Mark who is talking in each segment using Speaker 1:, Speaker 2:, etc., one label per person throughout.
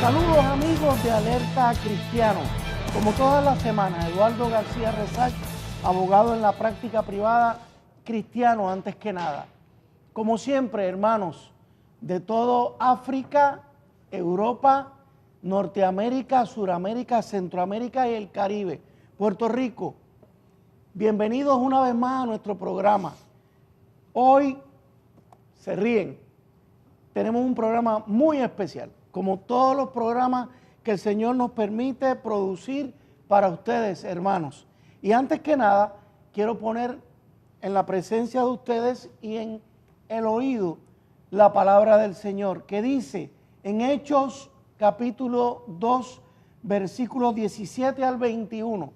Speaker 1: Saludos amigos de Alerta Cristiano. Como todas las semanas, Eduardo García Resach, abogado en la práctica privada, cristiano antes que nada. Como siempre, hermanos, de todo África, Europa, Norteamérica, Suramérica, Centroamérica y el Caribe, Puerto Rico, bienvenidos una vez más a nuestro programa. Hoy se ríen, tenemos un programa muy especial, como todos los programas que el Señor nos permite producir para ustedes, hermanos. Y antes que nada, quiero poner en la presencia de ustedes y en el oído la palabra del Señor, que dice en Hechos capítulo 2, versículos 17 al 21.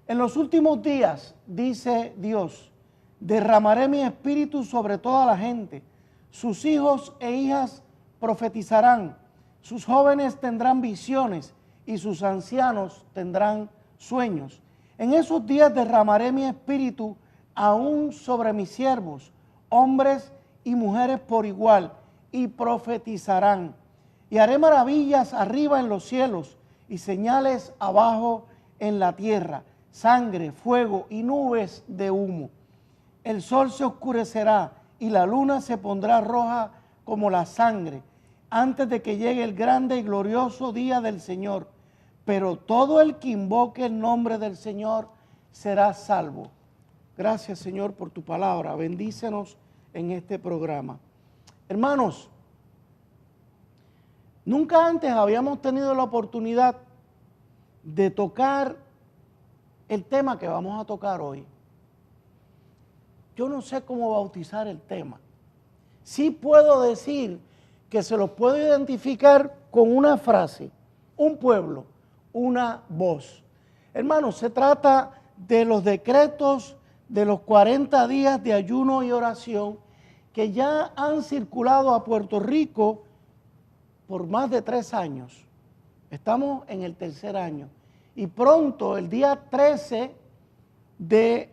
Speaker 1: En los últimos días, dice Dios, derramaré mi espíritu sobre toda la gente. Sus hijos e hijas profetizarán, sus jóvenes tendrán visiones y sus ancianos tendrán sueños. En esos días derramaré mi espíritu aún sobre mis siervos, hombres y mujeres por igual, y profetizarán. Y haré maravillas arriba en los cielos y señales abajo en la tierra, sangre, fuego y nubes de humo. El sol se oscurecerá y la luna se pondrá roja como la sangre, antes de que llegue el grande y glorioso día del Señor. Pero todo el que invoque el nombre del Señor será salvo. Gracias, Señor, por tu palabra. Bendícenos en este programa. Hermanos, nunca antes habíamos tenido la oportunidad de tocar el tema que vamos a tocar hoy. Yo no sé cómo bautizar el tema. Sí puedo decir que se los puedo identificar con una frase: un pueblo, una voz. Hermanos, se trata de los decretos de los 40 días de ayuno y oración que ya han circulado a Puerto Rico por más de 3 años. Estamos en el tercer año. Y pronto, el día 13 de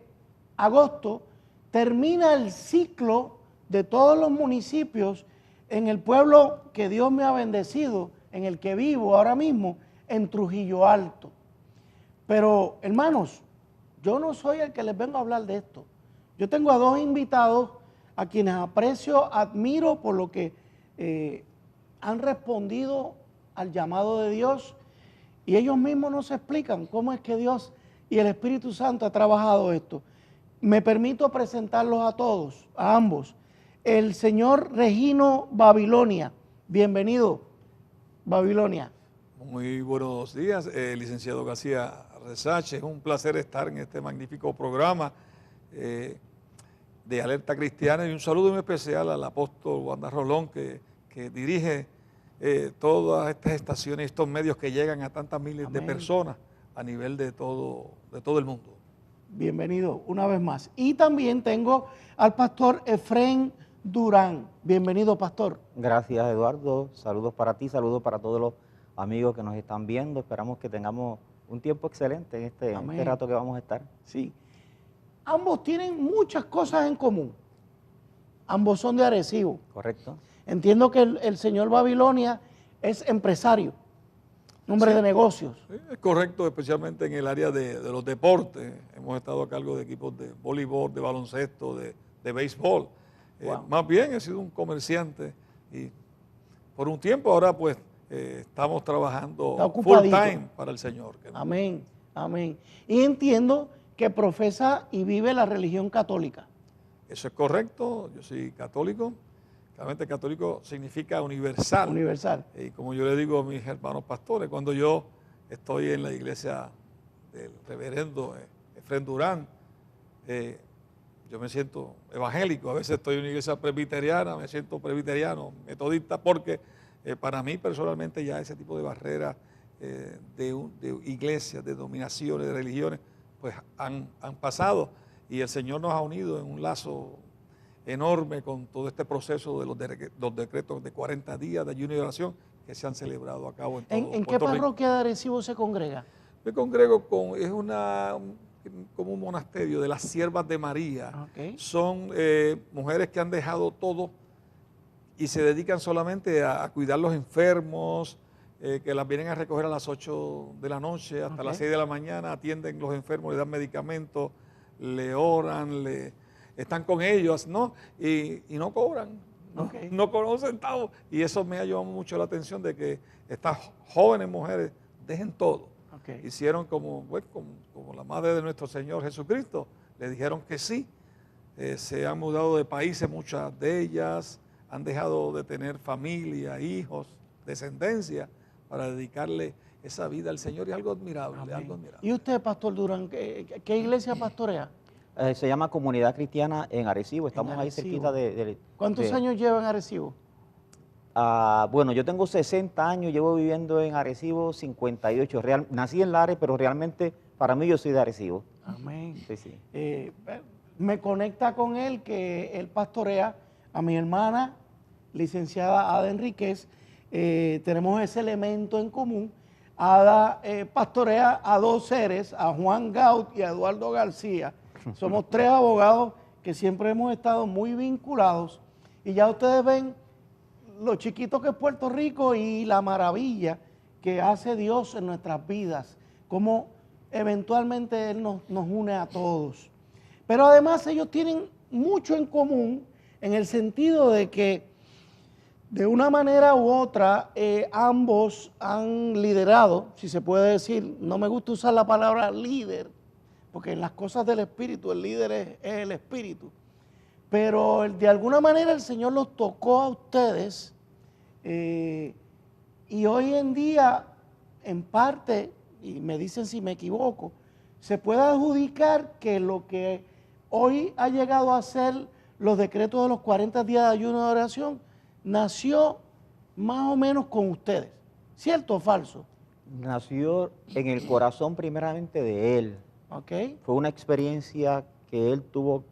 Speaker 1: agosto, termina el ciclo de todos los municipios en el pueblo que Dios me ha bendecido, en el que vivo ahora mismo, en Trujillo Alto. Pero, hermanos, yo no soy el que les vengo a hablar de esto. Yo tengo a 2 invitados a quienes aprecio, admiro por lo que han respondido al llamado de Dios, y ellos mismos nos explican cómo es que Dios y el Espíritu Santo ha trabajado esto. Me permito presentarlos a todos, a ambos. El señor Regino Babilonia. Bienvenido, Babilonia.
Speaker 2: Muy buenos días, licenciado García Resach. Es un placer estar en este magnífico programa de Alerta Cristiana, y un saludo muy especial al apóstol Wanda Rolón, que dirige todas estas estaciones, estos medios que llegan a tantas miles de personas a nivel de todo el mundo. Bienvenido una vez más.
Speaker 1: Y también tengo al pastor Efrén Durán. Bienvenido, pastor.
Speaker 3: Gracias, Eduardo. Saludos para ti, saludos para todos los amigos que nos están viendo. Esperamos que tengamos un tiempo excelente en este rato que vamos a estar.
Speaker 1: Sí. Ambos tienen muchas cosas en común. Ambos son de Arecibo.
Speaker 3: Correcto.
Speaker 1: Entiendo que el señor Babilonia es empresario, hombre de negocios.
Speaker 2: Sí, es correcto, especialmente en el área de los deportes. Hemos estado a cargo de equipos de voleibol, de baloncesto, de béisbol.
Speaker 1: Wow.
Speaker 2: Más bien he sido un comerciante, y por un tiempo ahora pues estamos trabajando full time para el Señor.
Speaker 1: Amén, amén. Y entiendo que profesa y vive la religión católica.
Speaker 2: Eso es correcto, yo soy católico. Realmente católico significa universal.
Speaker 1: Universal.
Speaker 2: Y como yo le digo a mis hermanos pastores, cuando yo estoy en la iglesia del reverendo Efrén Durán, yo me siento evangélico. A veces estoy en una iglesia presbiteriana, me siento presbiteriano, metodista, porque para mí personalmente ya ese tipo de barreras de iglesias, de denominaciones, de religiones, pues han pasado, y el Señor nos ha unido en un lazo enorme con todo este proceso de los decretos de 40 días de ayuno y oración que se han celebrado a cabo en todo
Speaker 1: ¿En qué parroquia de Arecibo se congrega?
Speaker 2: Me congrego es como un monasterio de las Siervas de María.
Speaker 1: Okay.
Speaker 2: Son mujeres que han dejado todo y se dedican solamente a cuidar los enfermos, que las vienen a recoger a las 8 de la noche hasta las 6 de la mañana, atienden los enfermos, le dan medicamentos, le oran, están con ellos, ¿no? Y no cobran, no cobran un centavo. Y eso me ha llamado mucho la atención de que estas jóvenes mujeres dejen todo. Hicieron como la madre de nuestro Señor Jesucristo, le dijeron que sí. Se han mudado de países, muchas de ellas han dejado de tener familia, hijos, descendencia, para dedicarle esa vida al Señor. Y algo admirable, algo admirable.
Speaker 1: ¿Y usted, Pastor Durán, qué iglesia pastorea?
Speaker 3: Se llama Comunidad Cristiana en Arecibo. Estamos ahí cerquita de...
Speaker 1: ¿Cuántos años lleva en Arecibo?
Speaker 3: Bueno, yo tengo 60 años, llevo viviendo en Arecibo 58. Nací en Lares, pero realmente para mí yo soy de Arecibo.
Speaker 1: Amén.
Speaker 3: Sí.
Speaker 1: Me conecta con él que él pastorea a mi hermana, licenciada Ada Enríquez. Tenemos ese elemento en común. Ada pastorea a dos seres, a Juan Gaut y a Eduardo García. Somos tres abogados que siempre hemos estado muy vinculados. Y ya ustedes ven lo chiquito que es Puerto Rico y la maravilla que hace Dios en nuestras vidas, cómo eventualmente Él nos une a todos. Pero además ellos tienen mucho en común en el sentido de que de una manera u otra ambos han liderado, si se puede decir, no me gusta usar la palabra líder, porque en las cosas del Espíritu el líder es el Espíritu. Pero de alguna manera el Señor los tocó a ustedes y hoy en día, en parte, y me dicen si me equivoco, se puede adjudicar que lo que hoy ha llegado a ser los decretos de los 40 días de ayuno de oración nació más o menos con ustedes. ¿Cierto o falso?
Speaker 3: Nació en el corazón primeramente de él. Fue una experiencia que él tuvo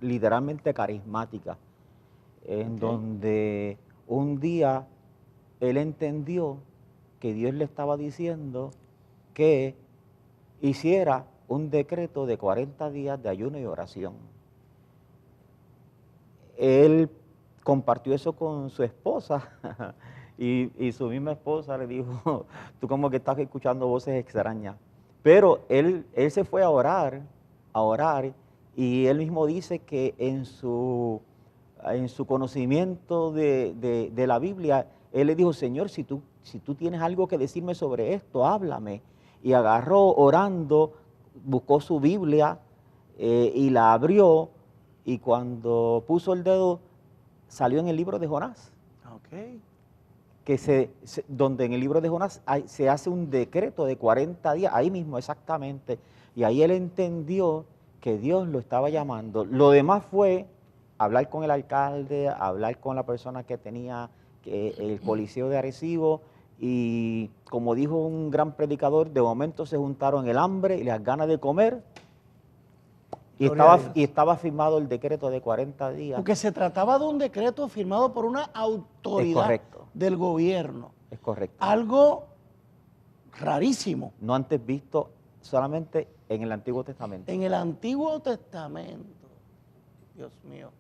Speaker 3: literalmente carismática, en donde un día él entendió que Dios le estaba diciendo que hiciera un decreto de 40 días de ayuno y oración. Él compartió eso con su esposa y su misma esposa le dijo, tú como que estás escuchando voces extrañas. Pero él se fue a orar, y él mismo dice que en su conocimiento de la Biblia, él le dijo, Señor, si tú tienes algo que decirme sobre esto, háblame. Y agarró orando, buscó su Biblia y la abrió, y cuando puso el dedo, salió en el libro de Jonás. Donde en el libro de Jonás se hace un decreto de 40 días, ahí mismo exactamente, y ahí él entendió que Dios lo estaba llamando. Lo demás fue hablar con el alcalde, hablar con la persona que tenía el Coliseo de Arecibo, y como dijo un gran predicador, de momento se juntaron el hambre y las ganas de comer, y estaba firmado el decreto de 40 días.
Speaker 1: Porque se trataba de un decreto firmado por una autoridad del gobierno.
Speaker 3: Es correcto.
Speaker 1: Algo rarísimo.
Speaker 3: No antes visto, solamente en el Antiguo Testamento.
Speaker 1: En el Antiguo Testamento. Dios mío.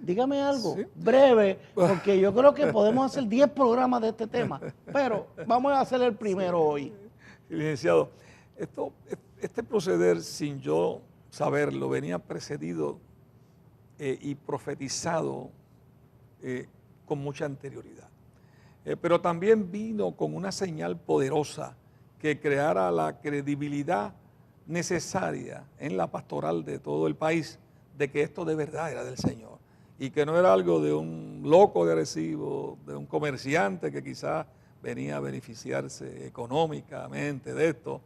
Speaker 1: Dígame algo breve, porque yo creo que podemos hacer 10 programas de este tema, pero vamos a hacer el primero hoy.
Speaker 2: Licenciado, este proceder, sin yo saberlo, venía precedido y profetizado con mucha anterioridad. Pero también vino con una señal poderosa que creara la credibilidad necesaria en la pastoral de todo el país de que esto de verdad era del Señor y que no era algo de un loco de Arecibo, de un comerciante que quizás venía a beneficiarse económicamente de esto.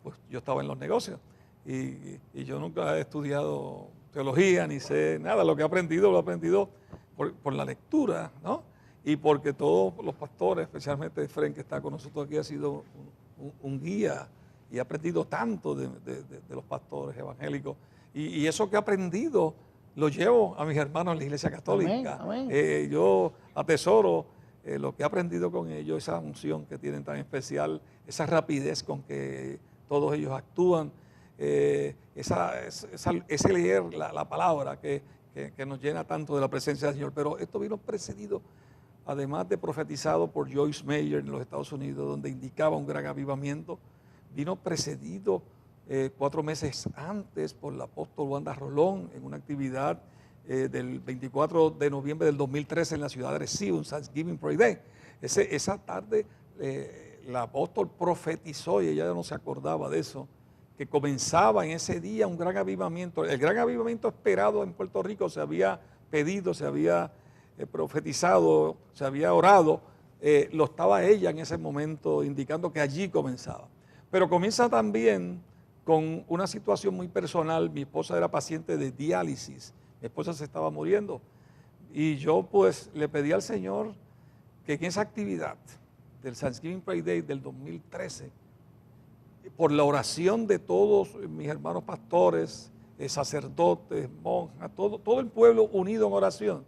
Speaker 2: Pues yo estaba en los negocios y yo nunca he estudiado teología ni sé nada. Lo que he aprendido lo he aprendido por la lectura, ¿no? Y porque todos los pastores, especialmente Efren, que está con nosotros aquí, ha sido un guía y he aprendido tanto de los pastores evangélicos. Y eso que he aprendido lo llevo a mis hermanos en la Iglesia Católica.
Speaker 1: Amén, amén.
Speaker 2: Yo atesoro lo que he aprendido con ellos, esa unción que tienen tan especial, esa rapidez con que todos ellos actúan, ese leer la palabra que nos llena tanto de la presencia del Señor. Pero esto vino precedido además de profetizado por Joyce Meyer en los Estados Unidos, donde indicaba un gran avivamiento, vino precedido 4 meses antes por el apóstol Wanda Rolón en una actividad del 24 de noviembre del 2013 en la ciudad de Arecibo, un Thanksgiving Prayer Day. Esa tarde el apóstol profetizó, y ella ya no se acordaba de eso, que comenzaba en ese día un gran avivamiento. El gran avivamiento esperado en Puerto Rico se había pedido, se había profetizado, se había orado, lo estaba ella en ese momento indicando que allí comenzaba. Pero comienza también con una situación muy personal. Mi esposa era paciente de diálisis, mi esposa se estaba muriendo y yo pues le pedí al Señor que en esa actividad del Thanksgiving Prayer Day del 2013, por la oración de todos mis hermanos pastores, sacerdotes, monjas, todo el pueblo unido en oración,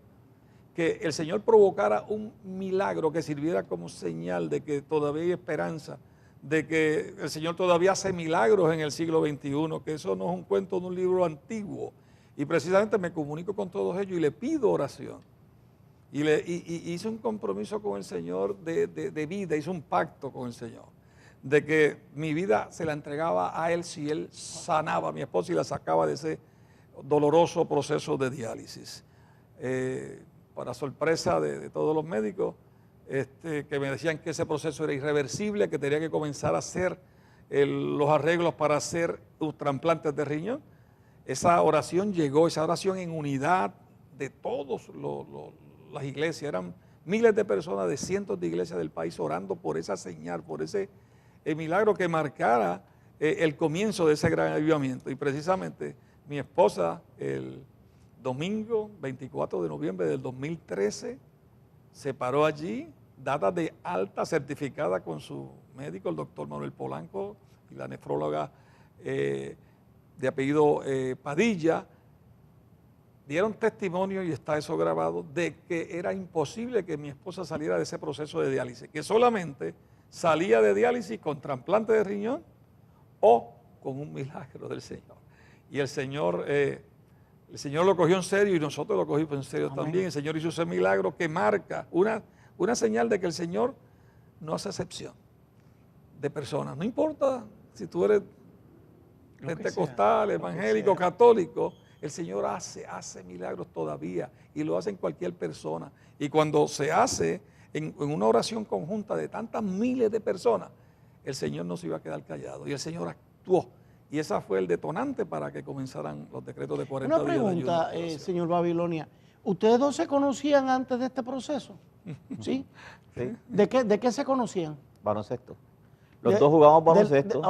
Speaker 2: que el Señor provocara un milagro que sirviera como señal de que todavía hay esperanza, de que el Señor todavía hace milagros en el siglo XXI, que eso no es un cuento de un libro antiguo. Y precisamente me comunico con todos ellos y le pido oración. Y hice un compromiso con el Señor de vida, hice un pacto con el Señor, de que mi vida se la entregaba a Él si Él sanaba a mi esposa y la sacaba de ese doloroso proceso de diálisis. Para sorpresa de todos los médicos, que me decían que ese proceso era irreversible, que tenía que comenzar a hacer los arreglos para hacer los trasplantes de riñón. Esa oración llegó, esa oración en unidad de todas las iglesias, eran miles de personas de cientos de iglesias del país orando por esa señal, por ese milagro que marcara el comienzo de ese gran avivamiento. Y precisamente mi esposa, el domingo 24 de noviembre del 2013, se paró allí, dada de alta, certificada con su médico, el doctor Manuel Polanco, y la nefróloga de apellido Padilla, dieron testimonio, y está eso grabado, de que era imposible que mi esposa saliera de ese proceso de diálisis, que solamente salía de diálisis con trasplante de riñón o con un milagro del Señor. Y el Señor lo cogió en serio y nosotros lo cogimos en serio. Amén. También. El Señor hizo ese milagro que marca una señal de que el Señor no hace excepción de personas. No importa si tú eres pentecostal, evangélico, católico, el Señor hace milagros todavía y lo hace en cualquier persona. Y cuando se hace en una oración conjunta de tantas miles de personas, el Señor no se iba a quedar callado y el Señor actuó. Y ese fue el detonante para que comenzaran los decretos de 40 días de ayuno.
Speaker 1: Una pregunta, señor Babilonia. ¿Ustedes dos se conocían antes de este proceso? ¿Sí?
Speaker 3: Sí.
Speaker 1: ¿De qué se conocían?
Speaker 3: Baloncesto. Los dos jugamos baloncesto.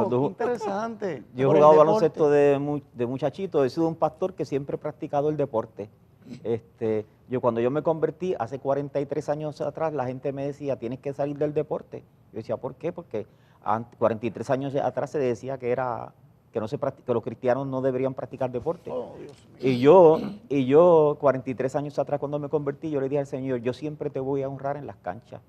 Speaker 1: Qué interesante.
Speaker 3: Yo he jugado baloncesto de muchachito. He sido un pastor que siempre he practicado el deporte. Cuando yo me convertí hace 43 años atrás, la gente me decía, tienes que salir del deporte. Yo decía, ¿por qué? Porque 43 años atrás se decía que los cristianos no deberían practicar deporte.
Speaker 1: Oh, Dios mío.
Speaker 3: Y yo 43 años atrás cuando me convertí, yo le dije al Señor, yo siempre te voy a honrar en las canchas.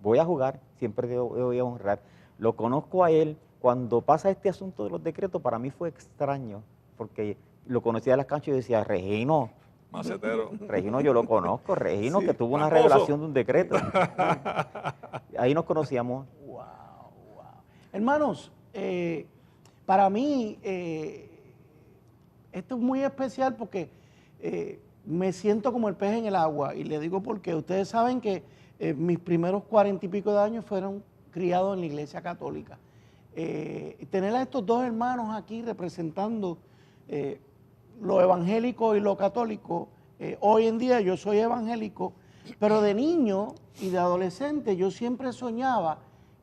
Speaker 3: Voy a jugar, siempre te voy a honrar. Lo conozco a él. Cuando pasa este asunto de los decretos, para mí fue extraño, porque lo conocía en las canchas y yo decía, Regino,
Speaker 2: macetero.
Speaker 3: Regino yo lo conozco, Regino
Speaker 2: sí,
Speaker 3: que tuvo una
Speaker 2: famoso
Speaker 3: revelación de un decreto. Ahí nos conocíamos.
Speaker 1: Wow. Hermanos, para mí esto es muy especial porque me siento como el pez en el agua, y le digo porque ustedes saben que mis primeros 40 y pico de años fueron criados en la Iglesia Católica. Tener a estos dos hermanos aquí representando lo evangélico y lo católico. Hoy en día yo soy evangélico, pero de niño y de adolescente yo siempre soñaba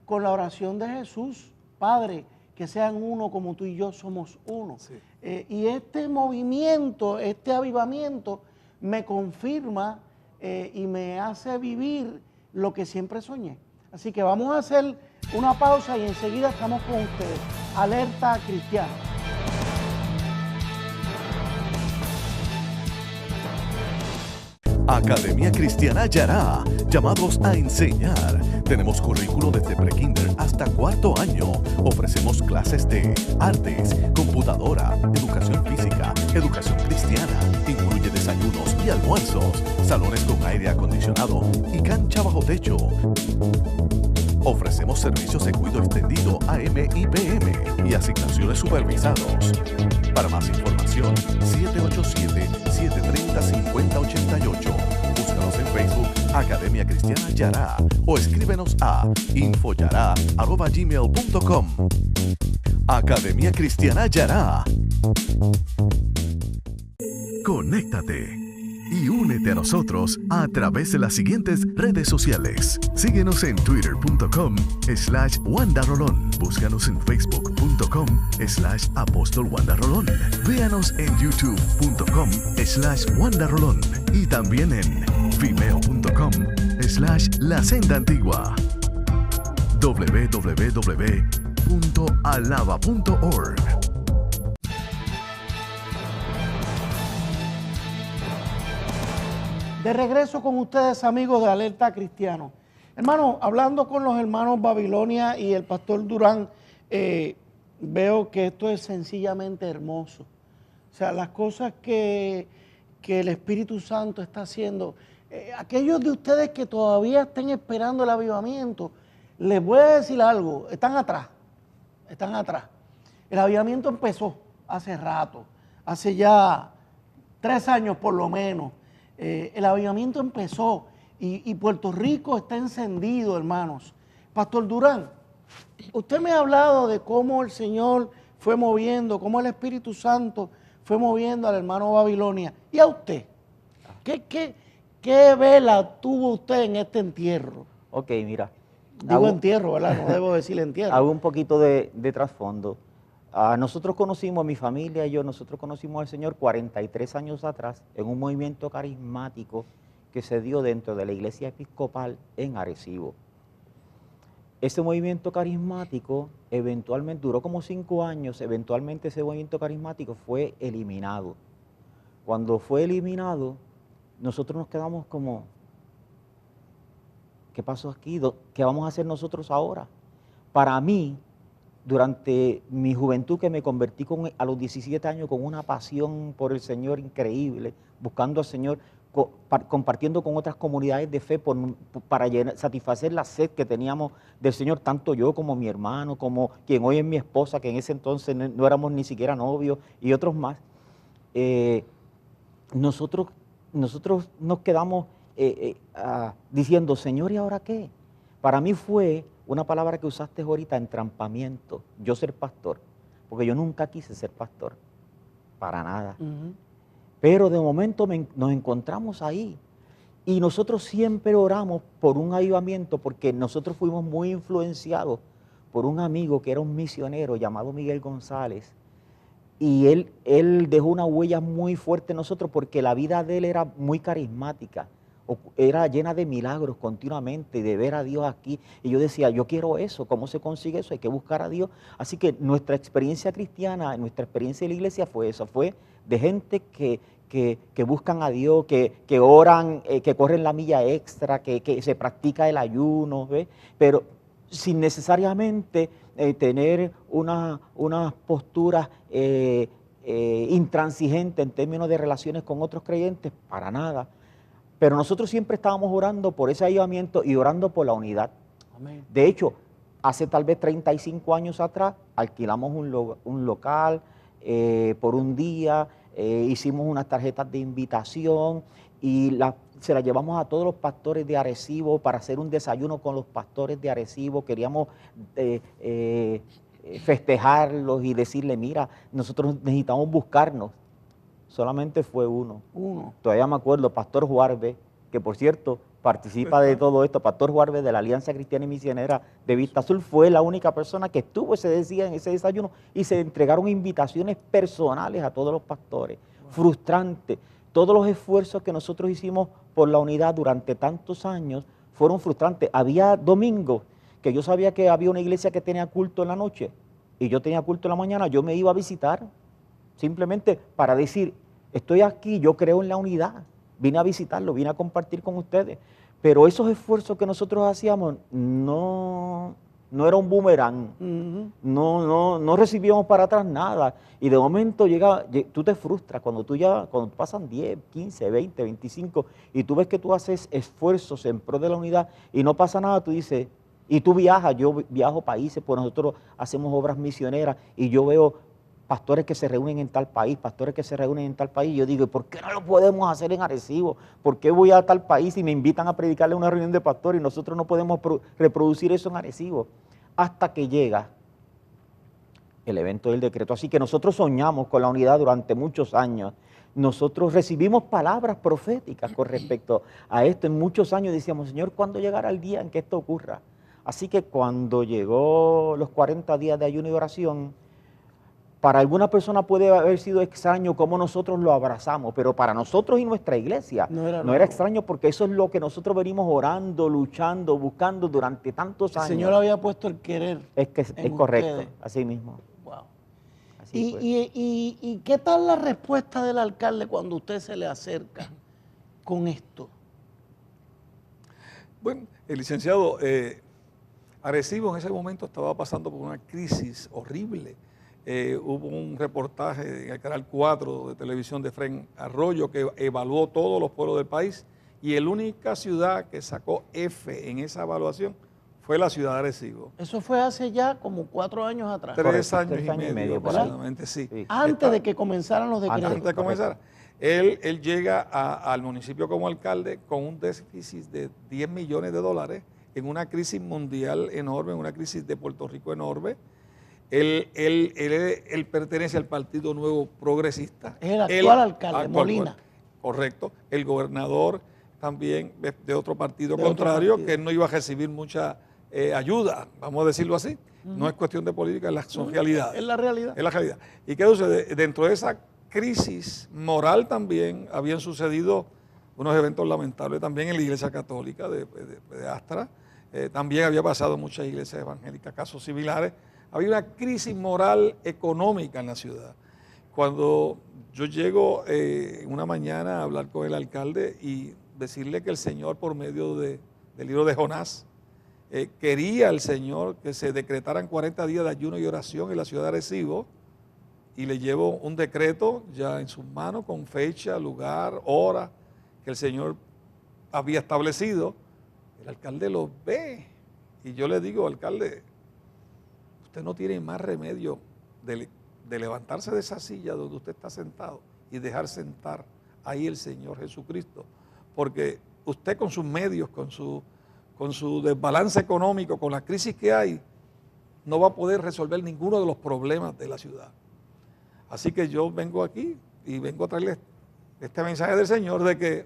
Speaker 1: con la oración de Jesús: Padre, que sean uno como tú y yo somos uno. Sí. Y este movimiento, este avivamiento me confirma y me hace vivir lo que siempre soñé. Así que vamos a hacer una pausa y enseguida estamos con ustedes. Alerta Cristiana.
Speaker 4: Academia Cristiana Yará, llamados a enseñar. Tenemos currículo desde prekinder hasta 4º año. Ofrecemos clases de artes, computadora, educación física, educación cristiana. Incluye desayunos y almuerzos. salones con aire acondicionado y cancha bajo techo. Ofrecemos servicios de cuidado extendido AM y PM y asignaciones supervisados. Para más información, 787-730-5088. Búscanos en Facebook Academia Cristiana Yará o escríbenos a infoyará@gmail.com. Academia Cristiana Yará. Conéctate y únete a nosotros a través de las siguientes redes sociales. Síguenos en twitter.com/WandaRolón. Búscanos en facebook.com/Apóstol Wanda Rolón. Véanos en youtube.com/WandaRolón y también en vimeo.com/La Senda Antigua. www.alaba.org.
Speaker 1: De regreso con ustedes, amigos de Alerta Cristiano. Hermano, hablando con los hermanos Babilonia y el pastor Durán, veo que esto es sencillamente hermoso. O sea, las cosas que el Espíritu Santo está haciendo. Aquellos de ustedes que todavía estén esperando el avivamiento, les voy a decir algo, están atrás. El avivamiento empezó hace rato, hace ya 3 años por lo menos. El avivamiento empezó y Puerto Rico está encendido, hermanos. Pastor Durán, usted me ha hablado de cómo el Señor fue moviendo, cómo el Espíritu Santo fue moviendo al hermano Babilonia. ¿Y a usted? ¿Qué vela tuvo usted en este entierro?
Speaker 3: Ok, mira.
Speaker 1: Digo entierro, ¿verdad? No debo decir entierro.
Speaker 3: Hago un poquito de trasfondo. Nosotros conocimos, mi familia y yo, nosotros conocimos al Señor 43 años atrás en un movimiento carismático que se dio dentro de la iglesia episcopal en Arecibo. Ese movimiento carismático eventualmente duró como 5 años, eventualmente ese movimiento carismático fue eliminado. Cuando fue eliminado, nosotros nos quedamos como, ¿qué pasó aquí? ¿Qué vamos a hacer nosotros ahora? Para mí, durante mi juventud, que me convertí a los 17 años con una pasión por el Señor increíble, buscando al Señor, compartiendo con otras comunidades de fe para satisfacer la sed que teníamos del Señor, tanto yo como mi hermano, como quien hoy es mi esposa, que en ese entonces no éramos ni siquiera novios, y otros más. Nosotros nos quedamos diciendo, Señor, ¿y ahora qué? Para mí fue una palabra que usaste ahorita, entrampamiento, yo ser pastor, porque yo nunca quise ser pastor, para nada. Pero de momento nos encontramos ahí y nosotros siempre oramos por un avivamiento, porque nosotros fuimos muy influenciados por un amigo que era un misionero llamado Miguel González, y él dejó una huella muy fuerte en nosotros porque la vida de él era muy carismática. Era llena de milagros continuamente, de ver a Dios aquí. Y yo decía, yo quiero eso. ¿Cómo se consigue eso? Hay que buscar a Dios. Así que nuestra experiencia cristiana, nuestra experiencia de la iglesia fue esa. Fue de gente que buscan a Dios, que oran, que corren la milla extra, que se practica el ayuno, ¿ves? Pero sin necesariamente tener unas posturas intransigentes en términos de relaciones con otros creyentes, para nada. Pero nosotros siempre estábamos orando por ese avivamiento y orando por la unidad. Amén. De hecho, hace tal vez 35 años atrás, alquilamos un local por un día, hicimos unas tarjetas de invitación y se las llevamos a todos los pastores de Arecibo para hacer un desayuno con los pastores de Arecibo. Queríamos festejarlos y decirle, mira, nosotros necesitamos buscarnos. Solamente fue uno. Todavía me acuerdo, Pastor Juarbe, que por cierto participa de todo esto, Pastor Juarbe de la Alianza Cristiana y Misionera de Vista Azul, fue la única persona que estuvo ese día en ese desayuno y se entregaron invitaciones personales a todos los pastores. Frustrante. Todos los esfuerzos que nosotros hicimos por la unidad durante tantos años fueron frustrantes. Había domingos que yo sabía que había una iglesia que tenía culto en la noche y yo tenía culto en la mañana, yo me iba a visitar. Simplemente para decir, estoy aquí, yo creo en la unidad, vine a visitarlo, vine a compartir con ustedes. Pero esos esfuerzos que nosotros hacíamos no era un boomerang. no recibíamos para atrás nada. Y de momento tú te frustras cuando cuando pasan 10, 15, 20, 25 y tú ves que tú haces esfuerzos en pro de la unidad y no pasa nada, tú dices, y tú viajas, yo viajo países, pues nosotros hacemos obras misioneras y yo veo pastores que se reúnen en tal país, pastores que se reúnen en tal país. Yo digo, ¿por qué no lo podemos hacer en Arecibo? ¿Por qué voy a tal país y me invitan a predicarle una reunión de pastores y nosotros no podemos reproducir eso en Arecibo? Hasta que llega el evento del decreto. Así que nosotros soñamos con la unidad durante muchos años. Nosotros recibimos palabras proféticas con respecto a esto. En muchos años decíamos, Señor, ¿cuándo llegará el día en que esto ocurra? Así que cuando llegó los 40 días de ayuno y oración, para alguna persona puede haber sido extraño cómo nosotros lo abrazamos, pero para nosotros y nuestra iglesia no era extraño, porque eso es lo que nosotros venimos orando, luchando, buscando durante tantos años.
Speaker 1: El Señor había puesto el querer.
Speaker 3: Es correcto,
Speaker 1: ustedes.
Speaker 3: así mismo.
Speaker 1: Wow.
Speaker 3: Así fue.
Speaker 1: ¿Y qué tal la respuesta del alcalde cuando usted se le acerca con esto?
Speaker 2: Bueno, el licenciado Arecibo en ese momento estaba pasando por una crisis horrible. Hubo un reportaje en el Canal 4 de televisión de Efraín Arroyo que evaluó todos los pueblos del país y la única ciudad que sacó F en esa evaluación fue la ciudad de Arecibo.
Speaker 1: Eso fue hace ya como 4 años atrás.
Speaker 2: 3 años y medio aproximadamente, sí.
Speaker 1: Antes de que comenzaran los decretos.
Speaker 2: Antes de comenzar. Él llega al municipio como alcalde con un déficit de $10 millones en una crisis mundial enorme, en una crisis de Puerto Rico enorme. Él pertenece al Partido Nuevo Progresista.
Speaker 1: Es el actual alcalde, Molina.
Speaker 2: Correcto. El gobernador también de otro partido contrario, que él no iba a recibir mucha ayuda, vamos a decirlo así. No es cuestión de política, son realidades.
Speaker 1: Es la realidad.
Speaker 2: Es la realidad. ¿Y qué sucede? Dentro de esa crisis moral también habían sucedido unos eventos lamentables también en la Iglesia Católica de Astra. También había pasado en muchas iglesias evangélicas casos similares. Había una crisis moral económica en la ciudad. Cuando yo llego una mañana a hablar con el alcalde y decirle que el Señor, por medio del libro de Jonás, quería el Señor que se decretaran 40 días de ayuno y oración en la ciudad de Arecibo, y le llevo un decreto ya en sus manos con fecha, lugar, hora que el Señor había establecido. El alcalde lo ve y yo le digo, alcalde, usted no tiene más remedio de levantarse de esa silla donde usted está sentado y dejar sentar ahí el Señor Jesucristo, porque usted con sus medios, con su desbalance económico, con la crisis que hay, no va a poder resolver ninguno de los problemas de la ciudad. Así que yo vengo aquí y vengo a traerles este mensaje del Señor de que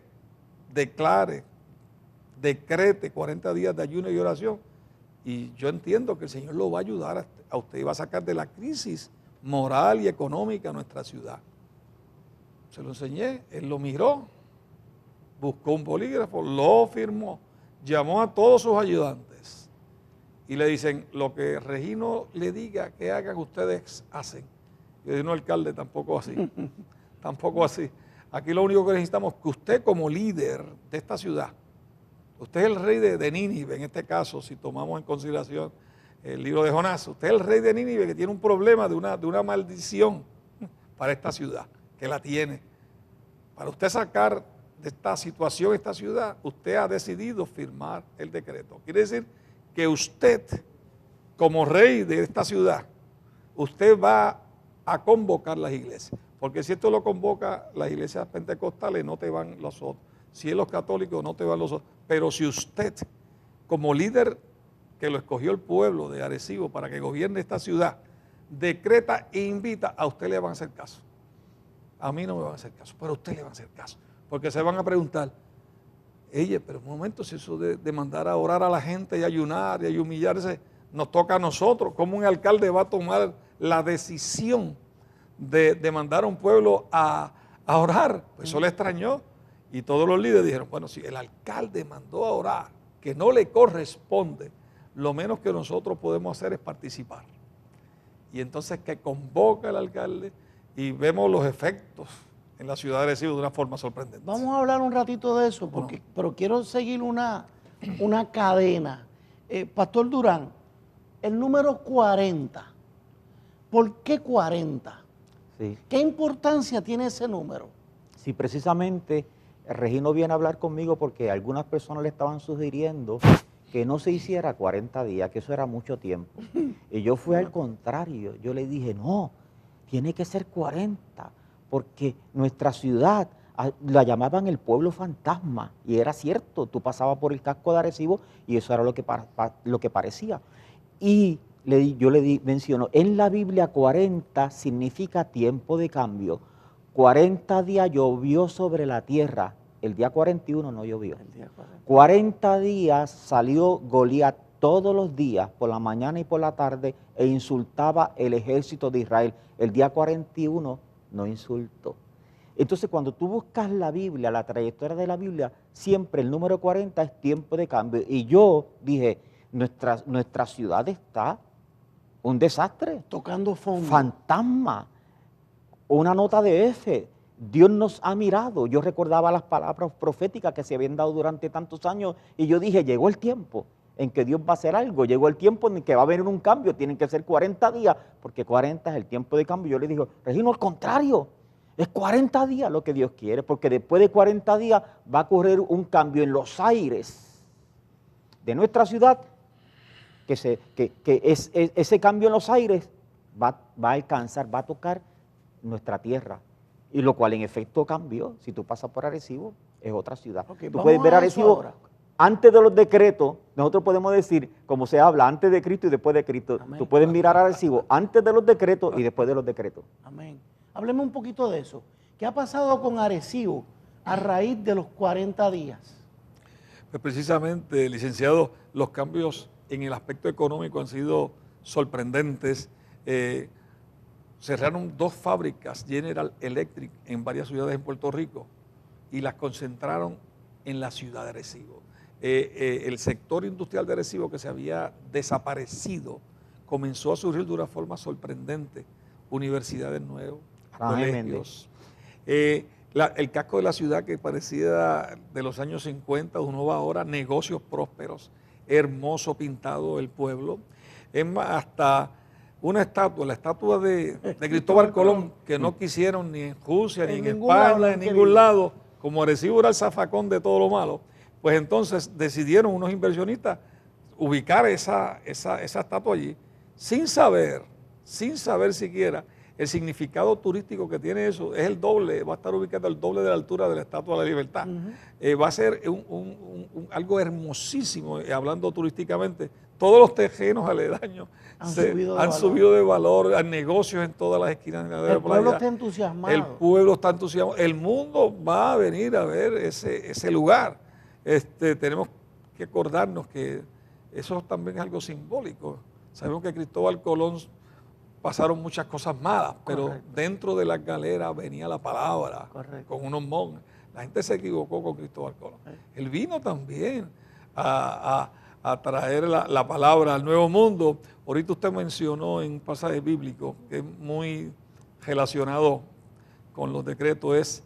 Speaker 2: decrete 40 días de ayuno y oración, y yo entiendo que el Señor lo va a ayudar a usted y va a sacar de la crisis moral y económica a nuestra ciudad. Se lo enseñé, él lo miró, buscó un bolígrafo, lo firmó, llamó a todos sus ayudantes y le dicen, lo que Regino le diga que hagan, ustedes hacen. Yo dije, no, alcalde, tampoco así, tampoco así. Aquí lo único que necesitamos es que usted como líder de esta ciudad, usted es el rey de Nínive, en este caso, si tomamos en consideración el libro de Jonás, usted es el rey de Nínive que tiene un problema de una maldición para esta ciudad, que la tiene. Para usted sacar de esta situación esta ciudad, usted ha decidido firmar el decreto. Quiere decir que usted, como rey de esta ciudad, usted va a convocar las iglesias. Porque si esto lo convoca las iglesias pentecostales, no te van los otros. Si es los católicos, no te van los otros. Pero si usted, como líder que lo escogió el pueblo de Arecibo para que gobierne esta ciudad, decreta e invita, a usted le van a hacer caso. A mí no me van a hacer caso, pero a usted le va a hacer caso. Porque se van a preguntar, oye, pero un momento, si eso de mandar a orar a la gente y ayunar y humillarse, nos toca a nosotros. ¿Cómo un alcalde va a tomar la decisión de mandar a un pueblo a orar? Pues eso le extrañó. Y todos los líderes dijeron, bueno, si el alcalde mandó a orar, que no le corresponde, lo menos que nosotros podemos hacer es participar. Y entonces que convoca el alcalde y vemos los efectos en la ciudad de Arecibo de una forma sorprendente.
Speaker 1: Vamos a hablar un ratito de eso, pero quiero seguir una cadena. Pastor Durán, el número 40 ¿Por qué 40?
Speaker 3: Sí.
Speaker 1: ¿Qué importancia tiene ese número?
Speaker 3: Sí, precisamente Regino viene a hablar conmigo porque algunas personas le estaban sugiriendo que no se hiciera 40 días, que eso era mucho tiempo. Y yo fui al contrario, yo le dije, no, tiene que ser 40, porque nuestra ciudad la llamaban el pueblo fantasma, y era cierto, tú pasabas por el casco de Arecibo y eso era lo que parecía. Y yo le menciono, en la Biblia 40 significa tiempo de cambio. 40 días llovió sobre la tierra, el día 41 no llovió. 40 días salió Goliat todos los días, por la mañana y por la tarde, e insultaba el ejército de Israel. El día 41 no insultó. Entonces, cuando tú buscas la Biblia, la trayectoria de la Biblia, siempre el número 40 es tiempo de cambio. Y yo dije, nuestra ciudad está un desastre.
Speaker 1: Tocando fondo.
Speaker 3: Fantasma. Una nota de F. Dios nos ha mirado. Yo recordaba las palabras proféticas que se habían dado durante tantos años y yo dije, llegó el tiempo en que Dios va a hacer algo, llegó el tiempo en que va a venir un cambio, tienen que ser 40 días, porque 40 es el tiempo de cambio. Yo le digo, Regino, al contrario, es 40 días lo que Dios quiere, porque después de 40 días va a ocurrir un cambio en los aires de nuestra ciudad, ese cambio en los aires va a alcanzar, va a tocar nuestra tierra, y lo cual en efecto cambió. Si tú pasas por Arecibo, es otra ciudad.
Speaker 1: Okay,
Speaker 3: tú puedes ver Arecibo antes de los decretos. Nosotros podemos decir, como se habla, antes de Cristo y después de Cristo.
Speaker 1: Amén.
Speaker 3: Tú puedes mirar Arecibo antes de los decretos y después de los decretos.
Speaker 1: Amén. Hábleme un poquito de eso. ¿Qué ha pasado con Arecibo a raíz de los 40 días?
Speaker 2: Pues precisamente, licenciado, los cambios en el aspecto económico han sido sorprendentes. Cerraron 2 fábricas General Electric en varias ciudades en Puerto Rico y las concentraron en la ciudad de Arecibo. El sector industrial de Arecibo, que se había desaparecido, comenzó a surgir de una forma sorprendente. Universidades nuevas, colegios. El casco de la ciudad, que parecía de los años 50, uno va ahora, negocios prósperos, hermoso pintado el pueblo. Es más, hasta una estatua, la estatua de Cristóbal Colón, que no quisieron ni en Rusia, ni en España, en ningún lado, como Arecibo era el zafacón de todo lo malo, pues entonces decidieron unos inversionistas ubicar esa estatua allí, sin saber siquiera el significado turístico que tiene eso. Es el doble, va a estar ubicado al doble de la altura de la Estatua de la Libertad. Va a ser algo hermosísimo, hablando turísticamente. Todos los terrenos aledaños han subido de valor, hay negocios en todas las esquinas de la playa.
Speaker 1: El pueblo está entusiasmado.
Speaker 2: El pueblo está entusiasmado. El mundo va a venir a ver ese lugar. Tenemos que acordarnos que eso también es algo simbólico. Sabemos que Cristóbal Colón pasaron muchas cosas malas, pero dentro de las galeras venía la palabra, con unos monjes. La gente se equivocó con Cristóbal Colón. Él vino también a traer la palabra al nuevo mundo. Ahorita usted mencionó en un pasaje bíblico que es muy relacionado con los decretos, es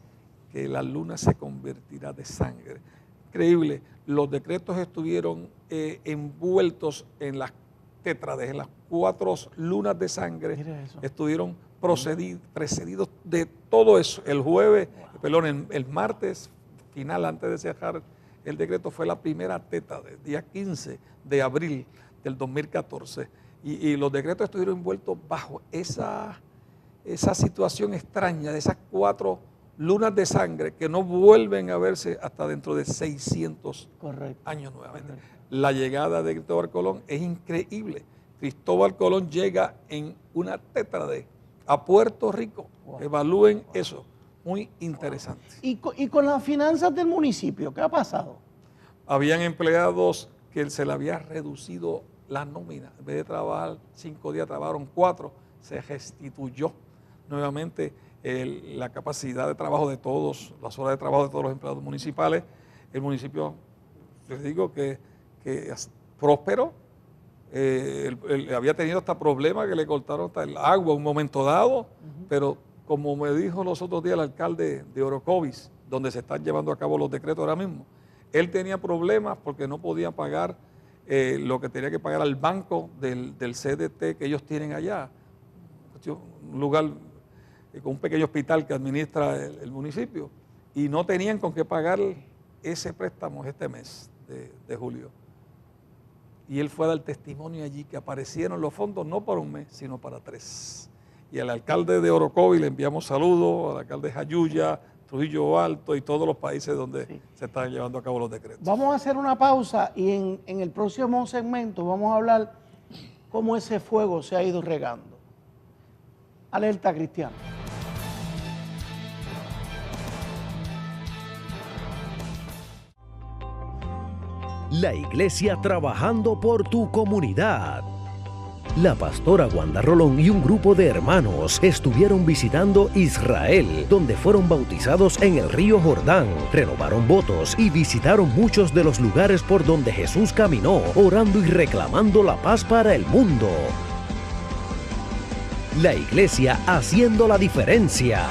Speaker 2: que la luna se convertirá de sangre. Increíble, los decretos estuvieron envueltos en las tétrades, en las 4 lunas de sangre, estuvieron precedidos de todo eso. El el martes final, antes de cerrar el decreto, fue la primera tétrade, día 15 de abril del 2014, y los decretos estuvieron envueltos bajo esa situación extraña de esas 4 lunas de sangre que no vuelven a verse hasta dentro de 600 años nuevamente. La llegada de Cristóbal Colón es increíble. Cristóbal Colón llega en una tétrade a Puerto Rico. Evalúen eso, muy interesante.
Speaker 1: ¿Y con las finanzas del municipio qué ha pasado?
Speaker 2: Habían empleados que se le había reducido la nómina. En vez de trabajar 5 días, trabajaron 4. Se restituyó nuevamente la capacidad de trabajo de todos, las horas de trabajo de todos los empleados municipales. El municipio, les digo que es próspero. Había tenido hasta problemas que le cortaron hasta el agua en un momento dado, pero como me dijo los otros días el alcalde de Orocovis, donde se están llevando a cabo los decretos ahora mismo, él tenía problemas porque no podía pagar lo que tenía que pagar al banco del CDT que ellos tienen allá. un lugar con un pequeño hospital que administra el municipio, y no tenían con qué pagar ese préstamo este mes de julio. Y él fue a dar testimonio allí que aparecieron los fondos no para un mes, sino para 3. Y al alcalde de Orocovi le enviamos saludos, al alcalde de Jayuya, Trujillo Alto y todos los países donde se están llevando a cabo los decretos.
Speaker 1: Vamos a hacer una pausa y en el próximo segmento vamos a hablar cómo ese fuego se ha ido regando. Alerta Cristiano.
Speaker 5: La iglesia trabajando por tu comunidad. La pastora Wanda Rolón y un grupo de hermanos estuvieron visitando Israel, donde fueron bautizados en el río Jordán, renovaron votos y visitaron muchos de los lugares por donde Jesús caminó, orando y reclamando la paz para el mundo. La iglesia haciendo la diferencia.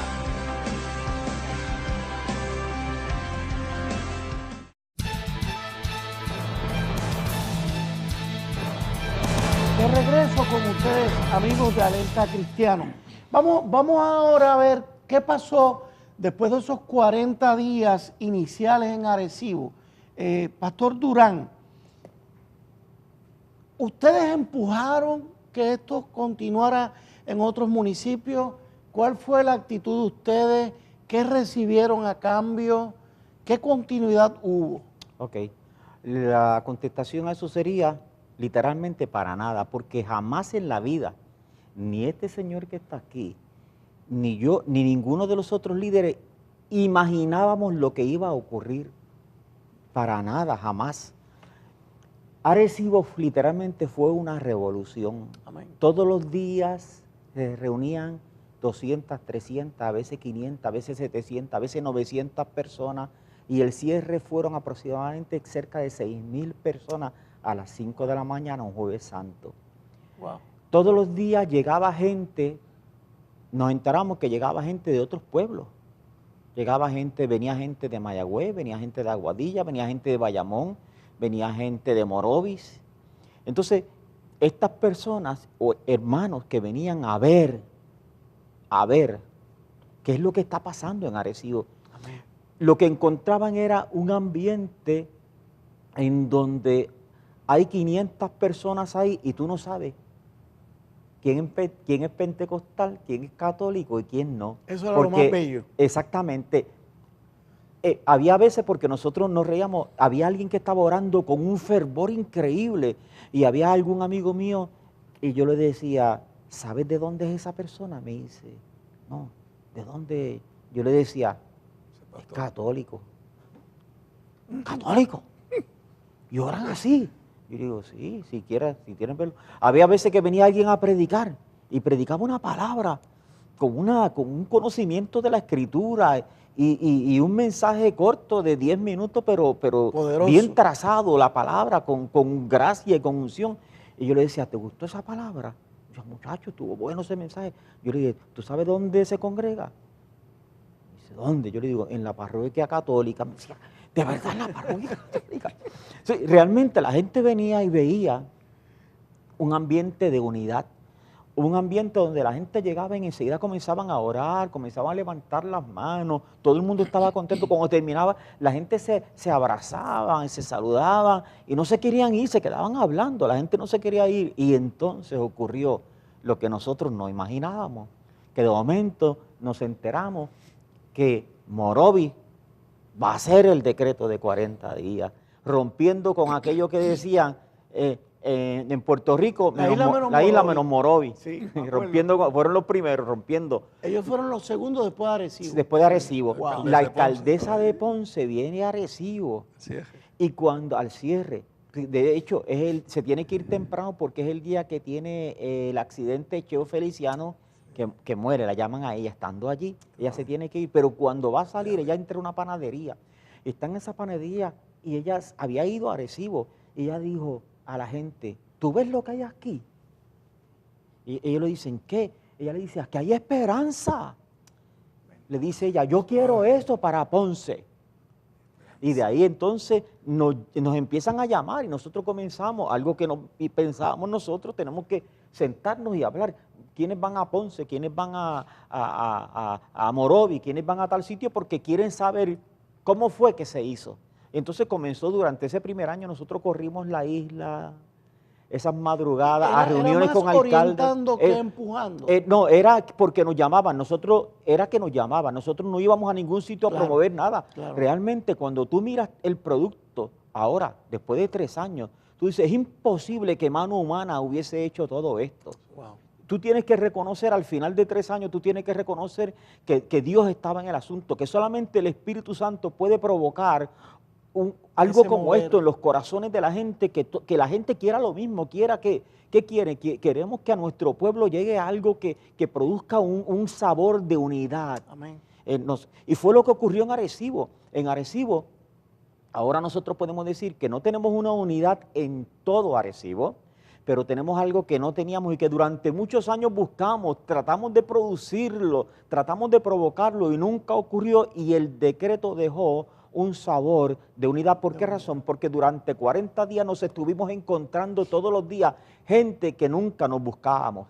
Speaker 1: De regreso con ustedes, amigos de Alerta Cristiano. Vamos ahora a ver qué pasó después de esos 40 días iniciales en Arecibo. Pastor Durán, ¿ustedes empujaron que esto continuara en otros municipios? ¿Cuál fue la actitud de ustedes? ¿Qué recibieron a cambio? ¿Qué continuidad hubo?
Speaker 3: Ok, la contestación a eso sería literalmente para nada, porque jamás en la vida, ni este señor que está aquí, ni yo, ni ninguno de los otros líderes imaginábamos lo que iba a ocurrir. Para nada, jamás. Arecibo literalmente fue una revolución.
Speaker 1: Amén.
Speaker 3: Todos los días se reunían 200, 300, a veces 500, a veces 700, a veces 900 personas, y el cierre fueron aproximadamente cerca de 6,000 personas a las 5 de la mañana, un jueves santo.
Speaker 1: Wow.
Speaker 3: Todos los días llegaba gente, nos enteramos que llegaba gente de otros pueblos. Venía gente de Mayagüez, venía gente de Aguadilla, venía gente de Bayamón, venía gente de Morovis. Entonces, estas personas o hermanos que venían a ver qué es lo que está pasando en Arecibo,
Speaker 1: Amén.
Speaker 3: Lo que encontraban era un ambiente en donde hay 500 personas ahí y tú no sabes quién es pentecostal, quién es católico y quién no.
Speaker 1: Eso era lo más bello.
Speaker 3: Exactamente. Había veces, porque nosotros nos reíamos, había alguien que estaba orando con un fervor increíble y había algún amigo mío y yo le decía, ¿sabes de dónde es esa persona? Me dice, no, ¿de dónde? Yo le decía, es católico. ¿Católico? Y oran así. Yo digo, sí, si quieren verlo. Había veces que venía alguien a predicar y predicaba una palabra con un conocimiento de la Escritura y un mensaje corto de 10 minutos, pero
Speaker 1: poderoso,
Speaker 3: bien trazado, la palabra con gracia y con unción. Y yo le decía, ¿te gustó esa palabra? Yo, muchacho, estuvo bueno ese mensaje. Yo le dije, ¿tú sabes dónde se congrega? Dice, ¿dónde? Yo le digo, en la parroquia católica. Me decía, ¿de verdad en la parroquia católica? Sí, realmente la gente venía y veía un ambiente de unidad, un ambiente donde la gente llegaba y enseguida comenzaban a orar, comenzaban a levantar las manos, todo el mundo estaba contento. Cuando terminaba, la gente se abrazaban, se saludaban y no se querían ir, se quedaban hablando, la gente no se quería ir. Y entonces ocurrió lo que nosotros no imaginábamos, que de momento nos enteramos que Morovis va a hacer el decreto de 40 días, rompiendo con aquello que decían en Puerto Rico, la isla menos Morovis.
Speaker 1: Sí,
Speaker 3: rompiendo, fueron los primeros rompiendo.
Speaker 1: Ellos fueron los segundos después de Arecibo.
Speaker 3: Después de Arecibo.
Speaker 1: Wow.
Speaker 3: La alcaldesa de Ponce viene a Arecibo.
Speaker 2: Así es.
Speaker 3: Y cuando al cierre, de hecho, se tiene que ir temprano porque es el día que tiene el accidente Cheo Feliciano, que muere, la llaman a ella, estando allí, ella se tiene que ir, pero cuando va a salir, ella entra a una panadería, está en esa panadería y ella había ido a Arecibo, y ella dijo a la gente, ¿tú ves lo que hay aquí? Y ellos le dicen, ¿qué? Ella le dice, aquí hay esperanza. Le dice ella, yo quiero esto para Ponce. Y de ahí entonces nos empiezan a llamar y nosotros comenzamos, algo que no y pensábamos nosotros, tenemos que sentarnos y hablar. ¿Quiénes van a Ponce? ¿Quiénes van a Morovi? ¿Quiénes van a tal sitio? Porque quieren saber cómo fue que se hizo. Entonces comenzó durante ese primer año, nosotros corrimos la isla, esas madrugadas, a reuniones con alcaldes.
Speaker 1: ¿Orientando que empujando?
Speaker 3: No, era porque nos llamaban, nosotros no íbamos a ningún sitio a promover nada.
Speaker 1: Claro.
Speaker 3: Realmente cuando tú miras el producto, ahora, después de 3 años, tú dices, es imposible que mano humana hubiese hecho todo esto.
Speaker 1: Wow.
Speaker 3: Tú tienes que reconocer, al final de 3 años, tú tienes que reconocer que Dios estaba en el asunto, que solamente el Espíritu Santo puede provocar algo como
Speaker 1: mover.
Speaker 3: esto en los corazones de la gente, que la gente quiera lo mismo, ¿qué quiere? Queremos que a nuestro pueblo llegue algo que produzca un sabor de unidad.
Speaker 1: Amén.
Speaker 3: Y fue lo que ocurrió en Arecibo. En Arecibo, ahora nosotros podemos decir que no tenemos una unidad en todo Arecibo, pero tenemos algo que no teníamos y que durante muchos años buscamos, tratamos de producirlo, tratamos de provocarlo y nunca ocurrió, y el decreto dejó un sabor de unidad. ¿Por qué razón? Porque durante 40 días nos estuvimos encontrando todos los días gente que nunca nos buscábamos.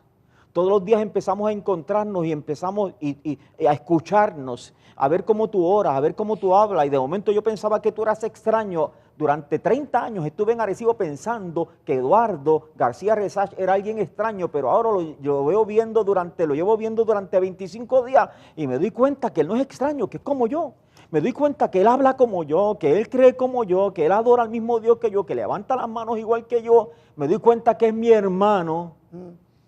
Speaker 3: Todos los días empezamos a encontrarnos y empezamos a escucharnos, a ver cómo tú oras, a ver cómo tú hablas, y de momento yo pensaba que tú eras extraño. Durante 30 años estuve en Arecibo pensando que Eduardo García Resach era alguien extraño, pero ahora lo llevo viendo durante 25 días y me doy cuenta que él no es extraño, que es como yo. Me doy cuenta que él habla como yo, que él cree como yo, que él adora al mismo Dios que yo, que levanta las manos igual que yo. Me doy cuenta que es mi hermano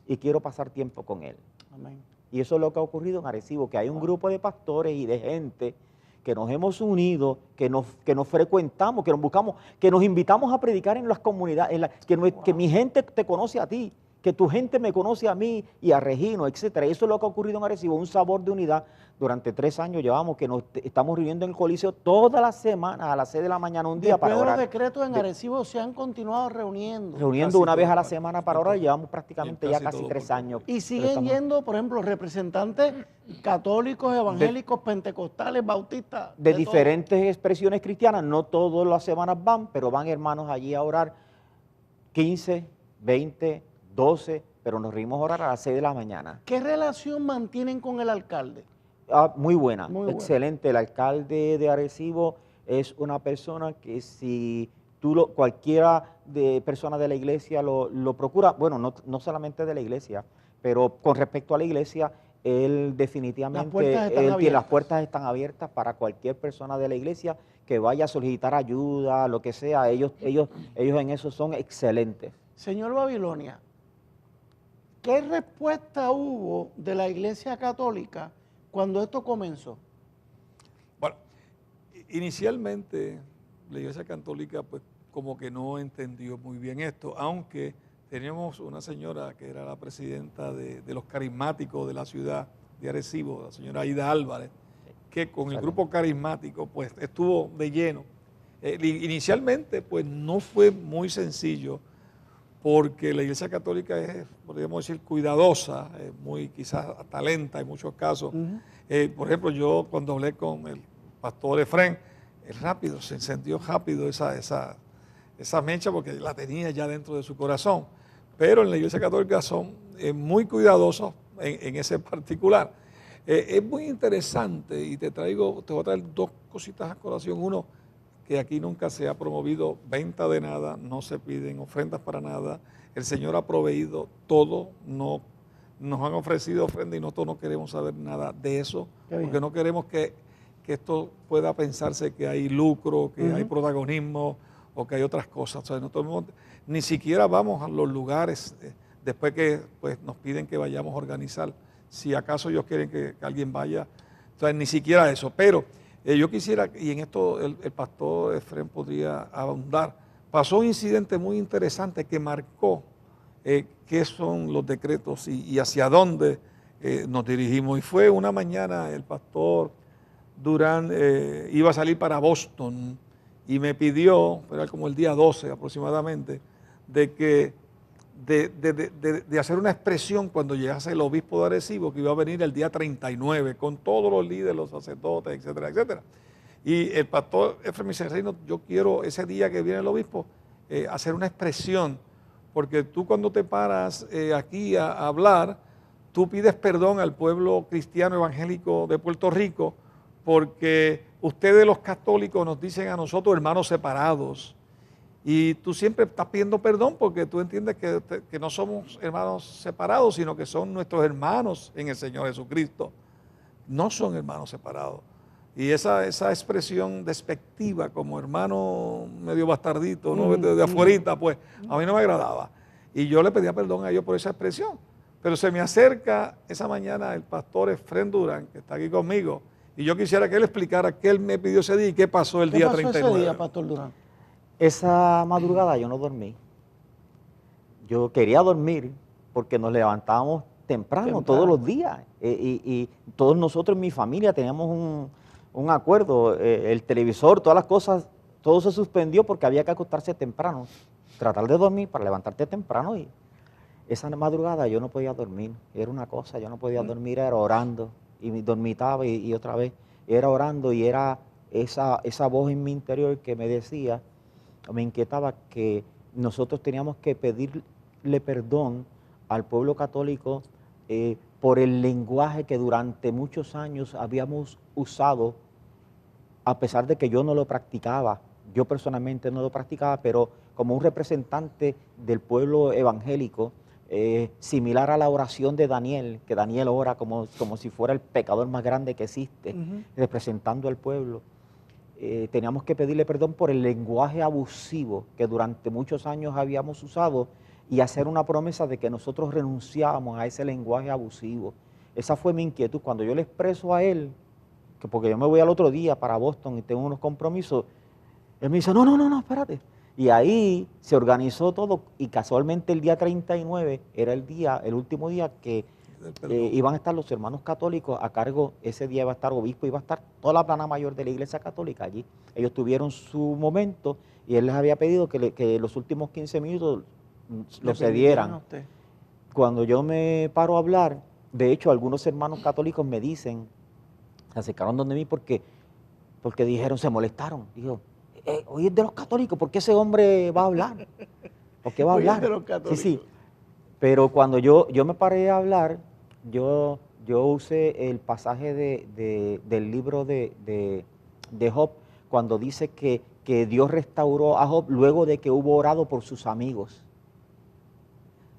Speaker 3: y quiero pasar tiempo con él.
Speaker 1: Amén.
Speaker 3: Y eso es lo que ha ocurrido en Arecibo, que hay un grupo de pastores y de gente que nos hemos unido, que nos frecuentamos, que nos buscamos, que nos invitamos a predicar en las comunidades, que mi gente te conoce a ti, que tu gente me conoce a mí y a Regino, etcétera. Eso es lo que ha ocurrido en Arecibo, un sabor de unidad. Durante 3 años llevamos que nos estamos reuniendo en el Coliseo todas las semanas a las 6 de la mañana, un día para orar.
Speaker 1: Después de los decretos en Arecibo se han continuado reuniendo.
Speaker 3: Reuniendo una vez a la semana para orar, llevamos prácticamente ya casi 3 años.
Speaker 1: Y siguen yendo, por ejemplo, representantes católicos, evangélicos, pentecostales, bautistas.
Speaker 3: De diferentes expresiones cristianas, no todas las semanas van, pero van hermanos allí a orar 15, 20, 12, pero nos reunimos a orar a las 6 de la mañana.
Speaker 1: ¿Qué relación mantienen con el alcalde?
Speaker 3: Muy buena,
Speaker 1: Muy buena.
Speaker 3: excelente. El alcalde de Arecibo es una persona que si cualquiera de personas de la iglesia lo procura, bueno, no solamente de la iglesia, pero con respecto a la iglesia, él definitivamente, las puertas están abiertas para cualquier persona de la iglesia que vaya a solicitar ayuda, lo que sea. Ellos en eso son excelentes.
Speaker 1: Señor Babilonia, ¿qué respuesta hubo de la Iglesia Católica cuando esto comenzó?
Speaker 2: Bueno, inicialmente la Iglesia Católica pues como que no entendió muy bien esto, aunque teníamos una señora que era la presidenta de los carismáticos de la ciudad de Arecibo, la señora Aida Álvarez, que con el grupo carismático pues estuvo de lleno. Inicialmente pues no fue muy sencillo, porque la Iglesia Católica es, podríamos decir, cuidadosa, muy quizás hasta lenta en muchos casos. Por ejemplo, yo cuando hablé con el pastor Efrén, se encendió rápido esa mecha porque la tenía ya dentro de su corazón. Pero en la Iglesia Católica son muy cuidadosos en ese particular. Es muy interesante y te voy a traer 2 cositas a colación. Uno, que aquí nunca se ha promovido venta de nada, no se piden ofrendas para nada. El Señor ha proveído todo, no nos han ofrecido ofrendas y nosotros no queremos saber nada de eso, porque no queremos que esto pueda pensarse que hay lucro, que hay protagonismo o que hay otras cosas. O sea, nosotros ni siquiera vamos a los lugares después que pues, nos piden que vayamos a organizar. Si acaso ellos quieren que alguien vaya, o sea, ni siquiera eso. Pero yo quisiera, y en esto el pastor Efrén podría ahondar, pasó un incidente muy interesante que marcó qué son los decretos y hacia dónde nos dirigimos. Y fue una mañana, el pastor Durán iba a salir para Boston y me pidió, era como el día 12 aproximadamente, de hacer una expresión cuando llegase el obispo de Arecibo, que iba a venir el día 39 con todos los líderes, los sacerdotes, etcétera, etcétera. Y el pastor Efraín Vicerreino, yo quiero ese día que viene el obispo hacer una expresión, porque tú cuando te paras aquí a hablar, tú pides perdón al pueblo cristiano evangélico de Puerto Rico, porque ustedes los católicos nos dicen a nosotros hermanos separados. Y tú siempre estás pidiendo perdón porque tú entiendes que no somos hermanos separados, sino que son nuestros hermanos en el Señor Jesucristo. No son hermanos separados. Y esa expresión despectiva como hermano medio bastardito, ¿no? de afuerita, pues a mí no me agradaba. Y yo le pedía perdón a ellos por esa expresión. Pero se me acerca esa mañana el pastor Efraín Durán, que está aquí conmigo, y yo quisiera que él explicara qué él me pidió ese día y qué pasó el día 39.
Speaker 1: ¿Qué pasó ese día, pastor Durán?
Speaker 3: Esa madrugada yo no dormí. Yo quería dormir porque nos levantábamos temprano. Todos los días. Y todos nosotros en mi familia teníamos un acuerdo. El televisor, todas las cosas, todo se suspendió porque había que acostarse temprano. Tratar de dormir para levantarte temprano. Y esa madrugada yo no podía dormir. Era una cosa, yo no podía dormir, era orando. Y dormitaba y otra vez. Era orando y era esa voz en mi interior que me decía, me inquietaba que nosotros teníamos que pedirle perdón al pueblo católico por el lenguaje que durante muchos años habíamos usado, a pesar de que yo no lo practicaba. Yo personalmente no lo practicaba, pero como un representante del pueblo evangélico, similar a la oración de Daniel, que Daniel ora como si fuera el pecador más grande que existe, representando al pueblo. Teníamos que pedirle perdón por el lenguaje abusivo que durante muchos años habíamos usado y hacer una promesa de que nosotros renunciábamos a ese lenguaje abusivo. Esa fue mi inquietud. Cuando yo le expreso a él, que porque yo me voy al otro día para Boston y tengo unos compromisos, él me dice, no, espérate. Y ahí se organizó todo y casualmente el día 39 era el último día que iban a estar los hermanos católicos a cargo. Ese día iba a estar obispo, iba a estar toda la plana mayor de la iglesia católica allí. Ellos tuvieron su momento y él les había pedido que los últimos 15 minutos lo cedieran. Cuando yo me paro a hablar, de hecho algunos hermanos católicos me dicen, se acercaron donde mí porque dijeron, se molestaron. Dijo, hoy es de los católicos, ¿por qué ese hombre va a hablar? ¿Por qué va a hablar?
Speaker 1: Hoy es de los católicos.
Speaker 3: Sí. Pero cuando yo me paré a hablar, yo usé el pasaje del libro de Job, cuando dice que Dios restauró a Job luego de que hubo orado por sus amigos.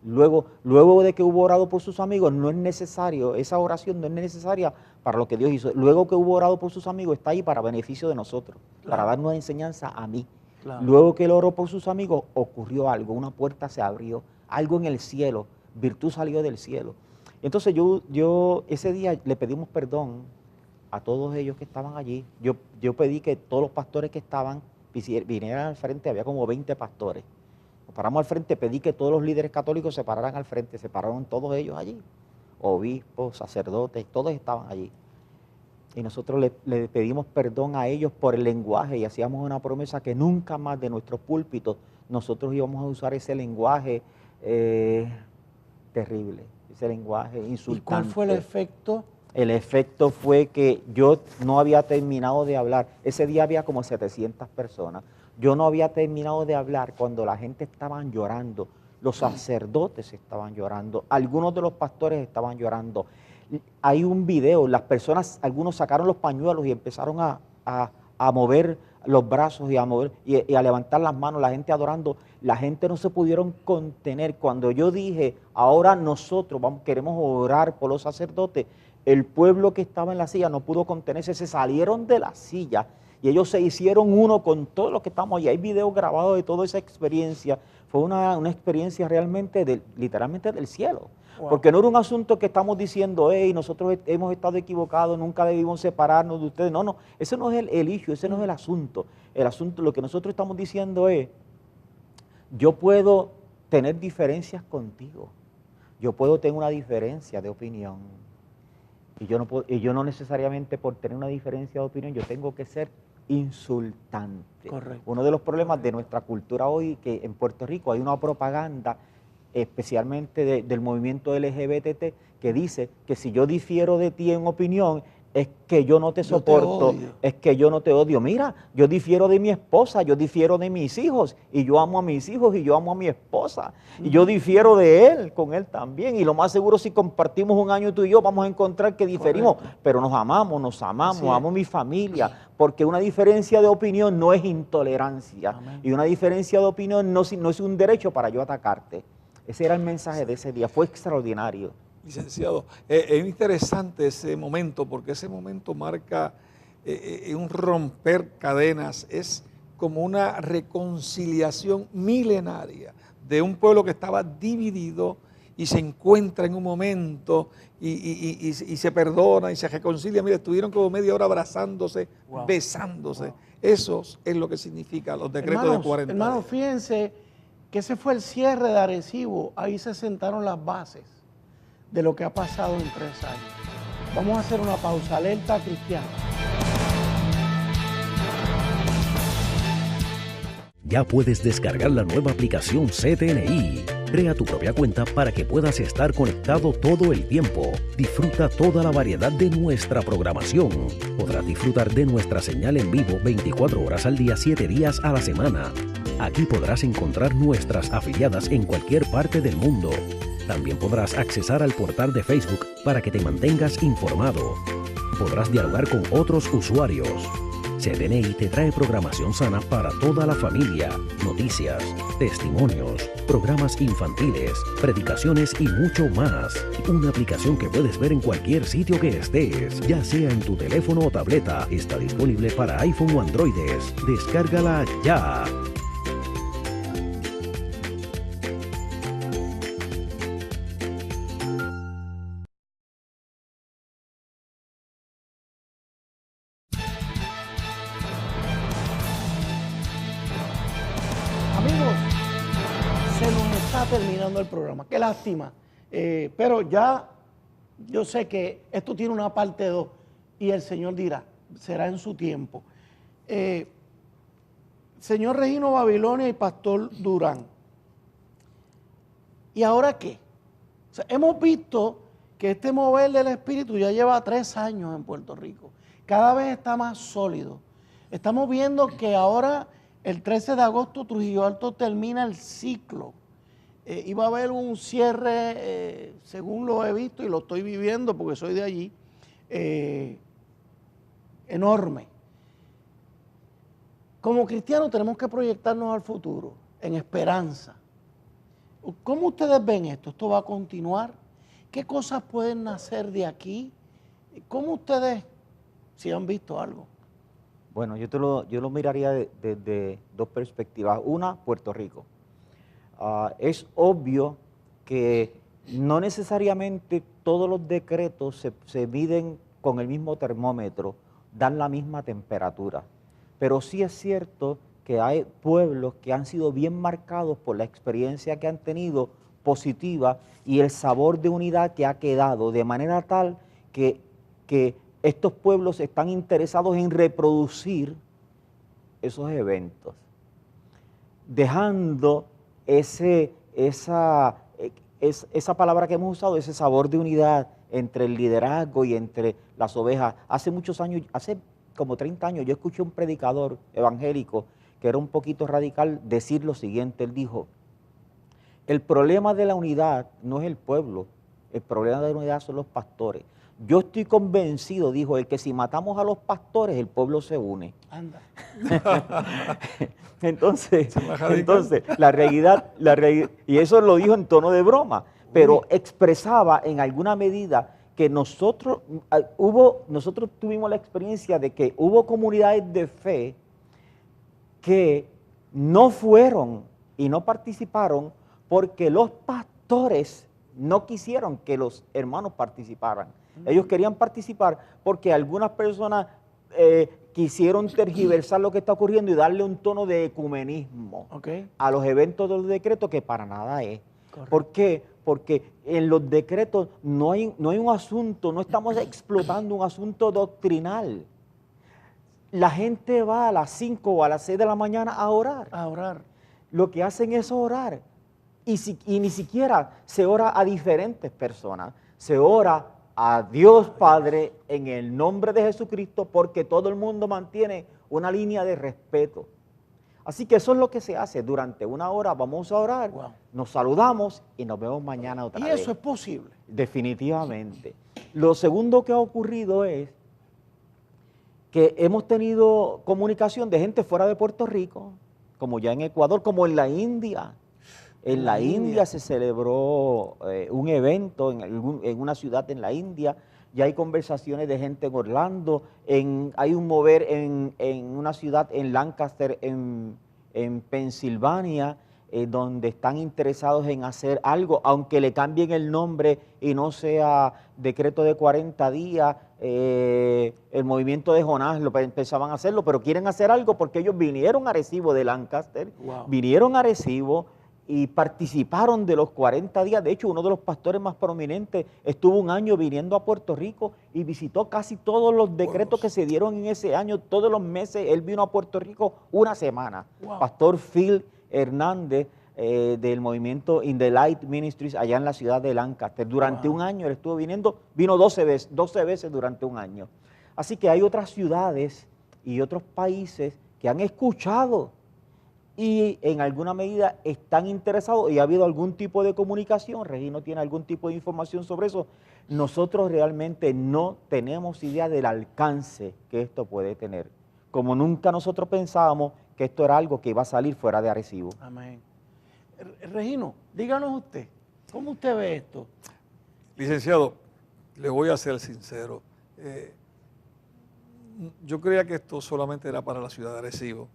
Speaker 3: Luego de que hubo orado por sus amigos, no es necesario, esa oración no es necesaria para lo que Dios hizo. Luego que hubo orado por sus amigos, está ahí para beneficio de nosotros, para darnos enseñanza a mí. Claro. Luego que él oró por sus amigos, ocurrió algo, una puerta se abrió, algo en el cielo, virtud salió del cielo. Entonces yo ese día le pedimos perdón a todos ellos que estaban allí. Yo pedí que todos los pastores que estaban vinieran al frente, había como 20 pastores. Nos paramos al frente, pedí que todos los líderes católicos se pararan al frente, se pararon todos ellos allí. Obispos, sacerdotes, todos estaban allí. Y nosotros le pedimos perdón a ellos por el lenguaje y hacíamos una promesa que nunca más de nuestros púlpitos nosotros íbamos a usar ese lenguaje terrible, ese lenguaje insultante.
Speaker 1: ¿Y cuál fue el efecto?
Speaker 3: El efecto fue que yo no había terminado de hablar. Ese día había como 700 personas. Yo no había terminado de hablar cuando la gente estaban llorando. Los sacerdotes estaban llorando. Algunos de los pastores estaban llorando. Hay un video, las personas, algunos sacaron los pañuelos y empezaron a mover los brazos y a levantar las manos, la gente adorando. La gente no se pudieron contener. Cuando yo dije, ahora nosotros queremos orar por los sacerdotes, el pueblo que estaba en la silla no pudo contenerse, se salieron de la silla y ellos se hicieron uno con todos los que estamos ahí. Hay videos grabados de toda esa experiencia. Fue una experiencia realmente, literalmente del cielo. Wow. Porque no era un asunto que estamos diciendo, hey, nosotros hemos estado equivocados, nunca debimos separarnos de ustedes. No, ese no es el issue, ese no es el asunto. El asunto, lo que nosotros estamos diciendo es, yo puedo tener diferencias contigo, yo puedo tener una diferencia de opinión, y yo no necesariamente por tener una diferencia de opinión, yo tengo que ser insultante.
Speaker 1: Correcto.
Speaker 3: Uno de los problemas de nuestra cultura hoy, que en Puerto Rico hay una propaganda, especialmente del movimiento LGBT, que dice que si yo difiero de ti en opinión, es que yo no te
Speaker 1: Yo te
Speaker 3: soporto,
Speaker 1: odio.
Speaker 3: es que yo no te odio. Mira, yo difiero de mi esposa, yo difiero de mis hijos, y yo amo a mis hijos y yo amo a mi esposa, y yo difiero de él, con él también, y lo más seguro si compartimos un año tú y yo vamos a encontrar que diferimos,
Speaker 1: Correcto.
Speaker 3: pero nos amamos,
Speaker 1: Así es.
Speaker 3: amo a mi familia, porque una diferencia de opinión no es intolerancia,
Speaker 1: Amén.
Speaker 3: y una diferencia de opinión no es un derecho para yo atacarte. Ese era el mensaje de ese día, fue extraordinario.
Speaker 2: Licenciado, es interesante ese momento porque ese momento marca un romper cadenas, es como una reconciliación milenaria de un pueblo que estaba dividido y se encuentra en un momento y se perdona y se reconcilia. Mira, estuvieron como media hora abrazándose,
Speaker 1: Wow.
Speaker 2: besándose.
Speaker 1: Wow.
Speaker 2: Eso es lo que significa los decretos de 40
Speaker 1: Hermanos,
Speaker 2: días.
Speaker 1: fíjense que ese fue el cierre de Arecibo. Ahí se sentaron las bases de lo que ha pasado en 3 años. Vamos a hacer una pausa. Alerta cristiana.
Speaker 5: Ya puedes descargar la nueva aplicación CTNI. Crea tu propia cuenta para que puedas estar conectado todo el tiempo. Disfruta toda la variedad de nuestra programación. Podrás disfrutar de nuestra señal en vivo 24 horas al día, 7 días a la semana. Aquí podrás encontrar nuestras afiliadas en cualquier parte del mundo. También podrás accesar al portal de Facebook para que te mantengas informado. Podrás dialogar con otros usuarios. CTNI te trae programación sana para toda la familia, noticias, testimonios, programas infantiles, predicaciones y mucho más. Una aplicación que puedes ver en cualquier sitio que estés, ya sea en tu teléfono o tableta. Está disponible para iPhone o Androides. Descárgala ya.
Speaker 1: Amigos, se nos está terminando el programa. Qué lástima. Pero ya yo sé que esto tiene una parte 2 y el Señor dirá, será en su tiempo. Señor Regino Babilonia y Pastor Durán. ¿Y ahora qué? O sea, hemos visto que este mover del Espíritu ya lleva 3 años en Puerto Rico. Cada vez está más sólido. Estamos viendo que ahora, el 13 de agosto, Trujillo Alto termina el ciclo. Iba a haber un cierre, según lo he visto y lo estoy viviendo porque soy de allí, enorme. Como cristianos tenemos que proyectarnos al futuro, en esperanza. ¿Cómo ustedes ven esto? ¿Esto va a continuar? ¿Qué cosas pueden nacer de aquí? ¿Cómo ustedes, si han visto algo?
Speaker 3: Bueno, yo lo miraría desde 2 perspectivas. Una, Puerto Rico. Es obvio que no necesariamente todos los decretos se miden con el mismo termómetro, dan la misma temperatura. Pero sí es cierto que hay pueblos que han sido bien marcados por la experiencia que han tenido positiva y el sabor de unidad que ha quedado, de manera tal que estos pueblos están interesados en reproducir esos eventos, dejando esa palabra que hemos usado, ese sabor de unidad entre el liderazgo y entre las ovejas. Hace muchos años, hace como 30 años, yo escuché a un predicador evangélico que era un poquito radical decir lo siguiente. Él dijo, el problema de la unidad no es el pueblo, el problema de la unidad son los pastores. Yo estoy convencido, dijo él, que si matamos a los pastores, el pueblo se une.
Speaker 1: Anda.
Speaker 3: Entonces, la realidad, y eso lo dijo en tono de broma, pero expresaba en alguna medida que nosotros tuvimos la experiencia de que hubo comunidades de fe que no fueron y no participaron porque los pastores no quisieron que los hermanos participaran. Ellos querían participar porque algunas personas quisieron tergiversar lo que está ocurriendo y darle un tono de ecumenismo a los eventos de los decretos, que para nada es. Correcto. ¿Por qué? Porque en los decretos no hay un asunto, no estamos explotando un asunto doctrinal. La gente va a las 5 o a las 6 de la mañana a orar.
Speaker 1: A orar.
Speaker 3: Lo que hacen es orar. Y ni siquiera se ora a diferentes personas, se ora a Dios Padre en el nombre de Jesucristo, porque todo el mundo mantiene una línea de respeto. Así que eso es lo que se hace. Durante una hora vamos a orar,
Speaker 1: Wow.
Speaker 3: nos saludamos y nos vemos mañana otra
Speaker 1: Y
Speaker 3: vez.
Speaker 1: eso es posible.
Speaker 3: Definitivamente. Lo segundo que ha ocurrido es que hemos tenido comunicación de gente fuera de Puerto Rico, como ya en Ecuador, como en la India. En la India se celebró un evento en una ciudad en la India. Ya hay conversaciones de gente en Orlando. Hay un mover en una ciudad en Lancaster, en Pensilvania, donde están interesados en hacer algo, aunque le cambien el nombre y no sea decreto de 40 días. El movimiento de Jonás empezaban a hacerlo, pero quieren hacer algo porque ellos vinieron a Arecibo de Lancaster,
Speaker 1: Wow.
Speaker 3: vinieron a Arecibo y participaron de los 40 días. De hecho, uno de los pastores más prominentes estuvo un año viniendo a Puerto Rico y visitó casi todos los decretos que se dieron en ese año. Todos los meses él vino a Puerto Rico una semana.
Speaker 1: Wow.
Speaker 3: Pastor Phil Hernández del movimiento In the Light Ministries allá en la ciudad de Lancaster. Durante un año él estuvo viniendo, vino 12 veces durante un año. Así que hay otras ciudades y otros países que han escuchado y en alguna medida están interesados y ha habido algún tipo de comunicación. Regino tiene algún tipo de información sobre eso. Nosotros realmente no tenemos idea del alcance que esto puede tener. Como nunca nosotros pensábamos que esto era algo que iba a salir fuera de Arecibo.
Speaker 1: Amén. Regino, díganos usted, ¿cómo usted ve esto?
Speaker 2: Licenciado, le voy a ser sincero. Yo creía que esto solamente era para la ciudad de Arecibo.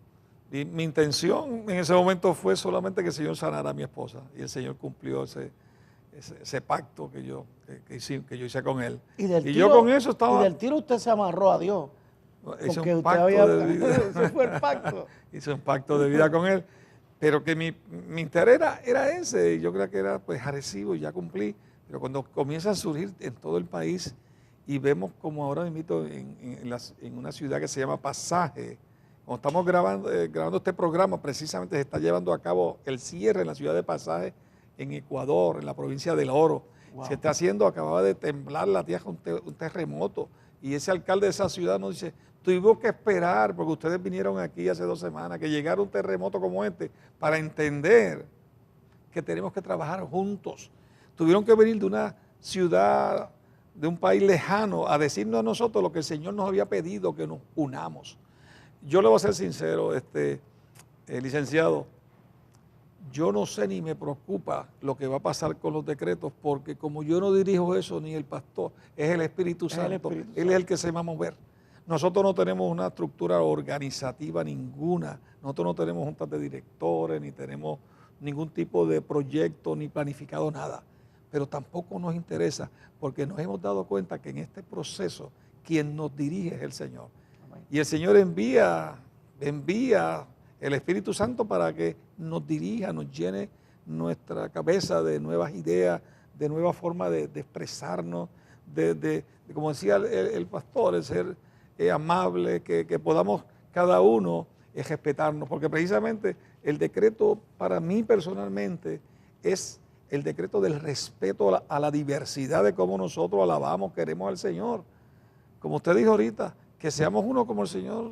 Speaker 2: Y mi intención en ese momento fue solamente que el Señor sanara a mi esposa. Y el Señor cumplió ese pacto que yo hice con Él. Yo con eso estaba...
Speaker 1: Y del tiro usted se amarró a Dios.
Speaker 2: Hice
Speaker 1: Porque
Speaker 2: un
Speaker 1: usted
Speaker 2: pacto
Speaker 1: había...
Speaker 2: de vida.
Speaker 1: Ese fue el pacto.
Speaker 2: Hice un pacto de vida con Él. Pero que mi interés era ese. Y yo creía que era pues Arecibo y ya cumplí. Pero cuando comienza a surgir en todo el país y vemos como ahora mismo en una ciudad que se llama Pasaje, cuando estamos grabando este programa, precisamente se está llevando a cabo el cierre en la ciudad de Pasaje, en Ecuador, en la provincia del Oro. Wow. Se está haciendo, acababa de temblar la tierra, un terremoto. Y ese alcalde de esa ciudad nos dice, tuvimos que esperar, porque ustedes vinieron aquí hace 2 semanas, que llegara un terremoto como este, para entender que tenemos que trabajar juntos. Tuvieron que venir de una ciudad, de un país lejano, a decirnos a nosotros lo que el Señor nos había pedido, que nos unamos. Yo le voy a ser sincero, licenciado, yo no sé ni me preocupa lo que va a pasar con los decretos, porque como yo no dirijo eso, ni el pastor, es el Espíritu Santo, Él es el que se va a mover. Nosotros no tenemos una estructura organizativa ninguna, nosotros no tenemos juntas de directores, ni tenemos ningún tipo de proyecto, ni planificado nada, pero tampoco nos interesa, porque nos hemos dado cuenta que en este proceso, quien nos dirige es el Señor. Y el Señor envía el Espíritu Santo para que nos dirija, nos llene nuestra cabeza de nuevas ideas, de nuevas formas de expresarnos, de como decía el pastor, el ser amable, que podamos cada uno respetarnos, porque precisamente el decreto para mí personalmente es el decreto del respeto a la diversidad de cómo nosotros alabamos, queremos al Señor. Como usted dijo ahorita, que seamos uno como el Señor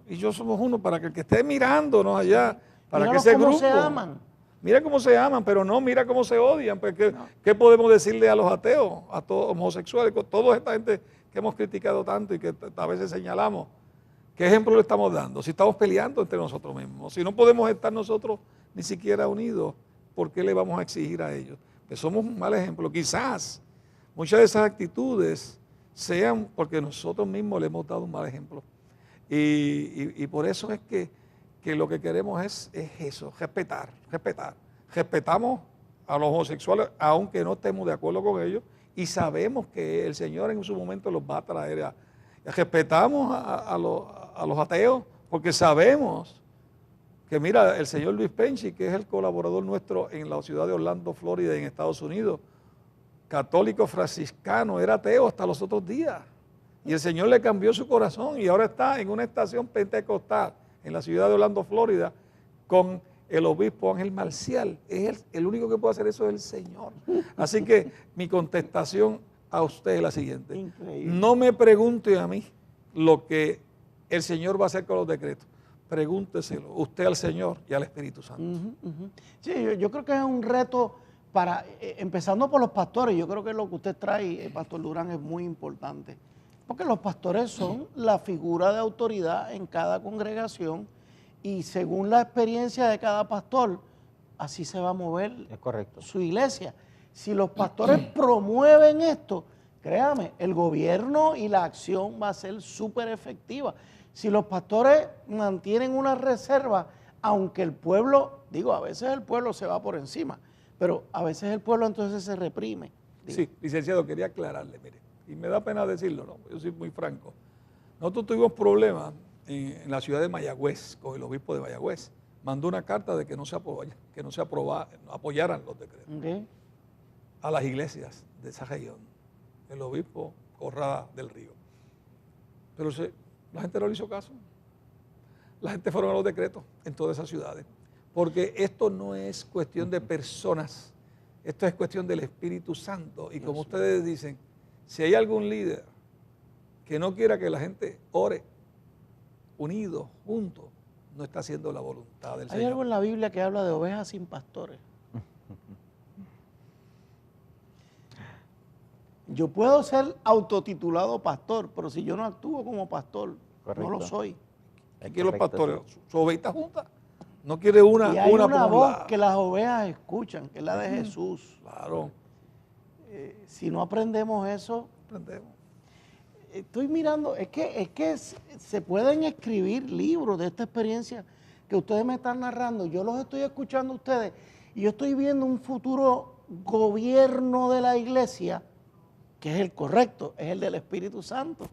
Speaker 2: y yo somos uno, para que el que esté mirándonos allá, para
Speaker 1: Míralos
Speaker 2: que ese
Speaker 1: cómo
Speaker 2: grupo...
Speaker 1: se aman.
Speaker 2: Mira cómo se aman, pero no mira cómo se odian. Porque, ¿qué podemos decirle a los ateos, a todos homosexuales, con toda esta gente que hemos criticado tanto y que a veces señalamos? ¿Qué ejemplo le estamos dando? Si estamos peleando entre nosotros mismos, si no podemos estar nosotros ni siquiera unidos, ¿por qué le vamos a exigir a ellos? Pues somos un mal ejemplo. Quizás muchas de esas actitudes sean porque nosotros mismos le hemos dado un mal ejemplo. Y por eso es que lo que queremos es eso, respetar. Respetamos a los homosexuales, aunque no estemos de acuerdo con ellos, y sabemos que el Señor en su momento los va a traer. Respetamos a los ateos, porque sabemos que, mira, el señor Luis Penchi, que es el colaborador nuestro en la ciudad de Orlando, Florida, en Estados Unidos, católico franciscano, era ateo hasta los otros días. Y el Señor le cambió su corazón y ahora está en una estación pentecostal en la ciudad de Orlando, Florida, con el obispo Ángel Marcial. El único que puede hacer eso es el Señor. Así que mi contestación a usted es la siguiente.
Speaker 1: Increíble.
Speaker 2: No me pregunte a mí lo que el Señor va a hacer con los decretos. Pregúnteselo usted al Señor y al Espíritu Santo.
Speaker 1: Sí, yo creo que es un reto para, empezando por los pastores. Yo creo que lo que usted trae, Pastor Durán, es muy importante. Porque los pastores son la figura de autoridad en cada congregación y según la experiencia de cada pastor, así se va a mover
Speaker 3: Es correcto.
Speaker 1: su iglesia. Si los pastores promueven esto, créame, el gobierno y la acción va a ser súper efectiva. Si los pastores mantienen una reserva, aunque el pueblo, digo, a veces el pueblo se va por encima, pero a veces el pueblo entonces se reprime. Digo.
Speaker 2: Sí, licenciado, quería aclararle, mire, y me da pena decirlo, ¿no? Yo soy muy franco. Nosotros tuvimos problemas en la ciudad de Mayagüez, con el obispo de Mayagüez. Mandó una carta de que no se apoyaran los decretos
Speaker 1: ¿Ok?
Speaker 2: a las iglesias de esa región, el obispo Corrada del Río. Pero la gente no le hizo caso. La gente fueron a los decretos en todas esas ciudades. Porque esto no es cuestión de personas, esto es cuestión del Espíritu Santo. Y como ustedes dicen, si hay algún líder que no quiera que la gente ore unidos, juntos, no está haciendo la voluntad del
Speaker 1: Hay
Speaker 2: Señor.
Speaker 1: algo en la Biblia que habla de ovejas sin pastores. Yo puedo ser autotitulado pastor, pero si yo no actúo como pastor,
Speaker 3: Correcto.
Speaker 1: no lo soy.
Speaker 2: Aquí los
Speaker 3: Correcto,
Speaker 2: pastores, su ovejita junta, no quiere una,
Speaker 1: Y hay
Speaker 2: una
Speaker 1: una
Speaker 2: por un
Speaker 1: voz
Speaker 2: lado.
Speaker 1: que las ovejas escuchan, que es la de Jesús.
Speaker 2: Claro,
Speaker 1: Si no aprendemos eso,
Speaker 2: entendemos.
Speaker 1: estoy mirando, es que se pueden escribir libros de esta experiencia que ustedes me están narrando. Yo los estoy escuchando a ustedes y yo estoy viendo un futuro gobierno de la iglesia que es el correcto, es el del Espíritu Santo.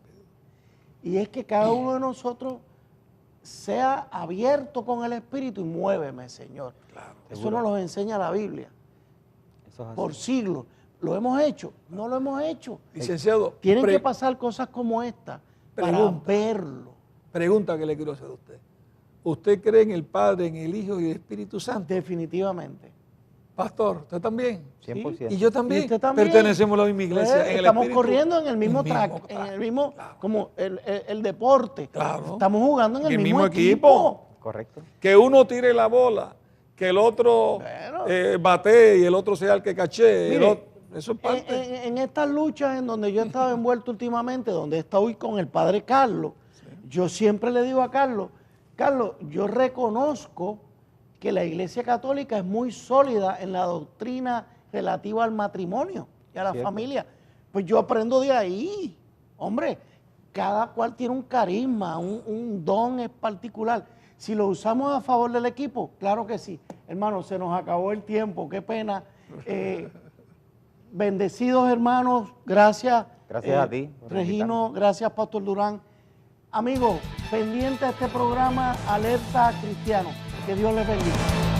Speaker 1: Y es que cada uno de nosotros sea abierto con el Espíritu y muéveme, Señor.
Speaker 2: Claro.
Speaker 1: Eso nos lo enseña la Biblia.
Speaker 3: Eso es así.
Speaker 1: Por siglos. ¿Lo hemos hecho? No lo hemos hecho.
Speaker 2: Licenciado,
Speaker 1: Tienen que pasar cosas como esta para
Speaker 2: Pregunta.
Speaker 1: verlo.
Speaker 2: pregunta que le quiero hacer a usted. ¿Usted cree en el Padre, en el Hijo y el Espíritu Santo?
Speaker 1: Definitivamente.
Speaker 2: Pastor, ¿usted también?
Speaker 3: 100%.
Speaker 2: Y yo también.
Speaker 1: Y usted también.
Speaker 2: Pertenecemos a la misma iglesia.
Speaker 1: Pues,
Speaker 2: en el
Speaker 1: estamos
Speaker 2: espíritu.
Speaker 1: corriendo en el mismo track, en
Speaker 2: track.
Speaker 1: el mismo,
Speaker 2: Claro.
Speaker 1: como el deporte.
Speaker 2: Claro.
Speaker 1: Estamos jugando en el
Speaker 2: El
Speaker 1: mismo
Speaker 2: mismo equipo.
Speaker 3: Correcto.
Speaker 2: Que uno tire la bola, que el otro
Speaker 1: Bueno.
Speaker 2: batee y el otro sea el que caché.
Speaker 1: Mire,
Speaker 2: eso es parte.
Speaker 1: En estas luchas en donde yo he estado envuelto últimamente, donde estoy con el padre Carlos, yo siempre le digo a Carlos, yo reconozco que la Iglesia Católica es muy sólida en la doctrina relativa al matrimonio y a la
Speaker 3: Cierto.
Speaker 1: familia. Pues yo aprendo de ahí. Hombre, cada cual tiene un carisma, un don es particular. Si lo usamos a favor del equipo, claro que sí. Hermano, se nos acabó el tiempo, qué pena. Bendecidos hermanos, gracias.
Speaker 3: Gracias a ti por
Speaker 1: Regino, gracias Pastor Durán. Amigos, pendiente a este programa Alerta Cristiano. Que Dios les bendiga.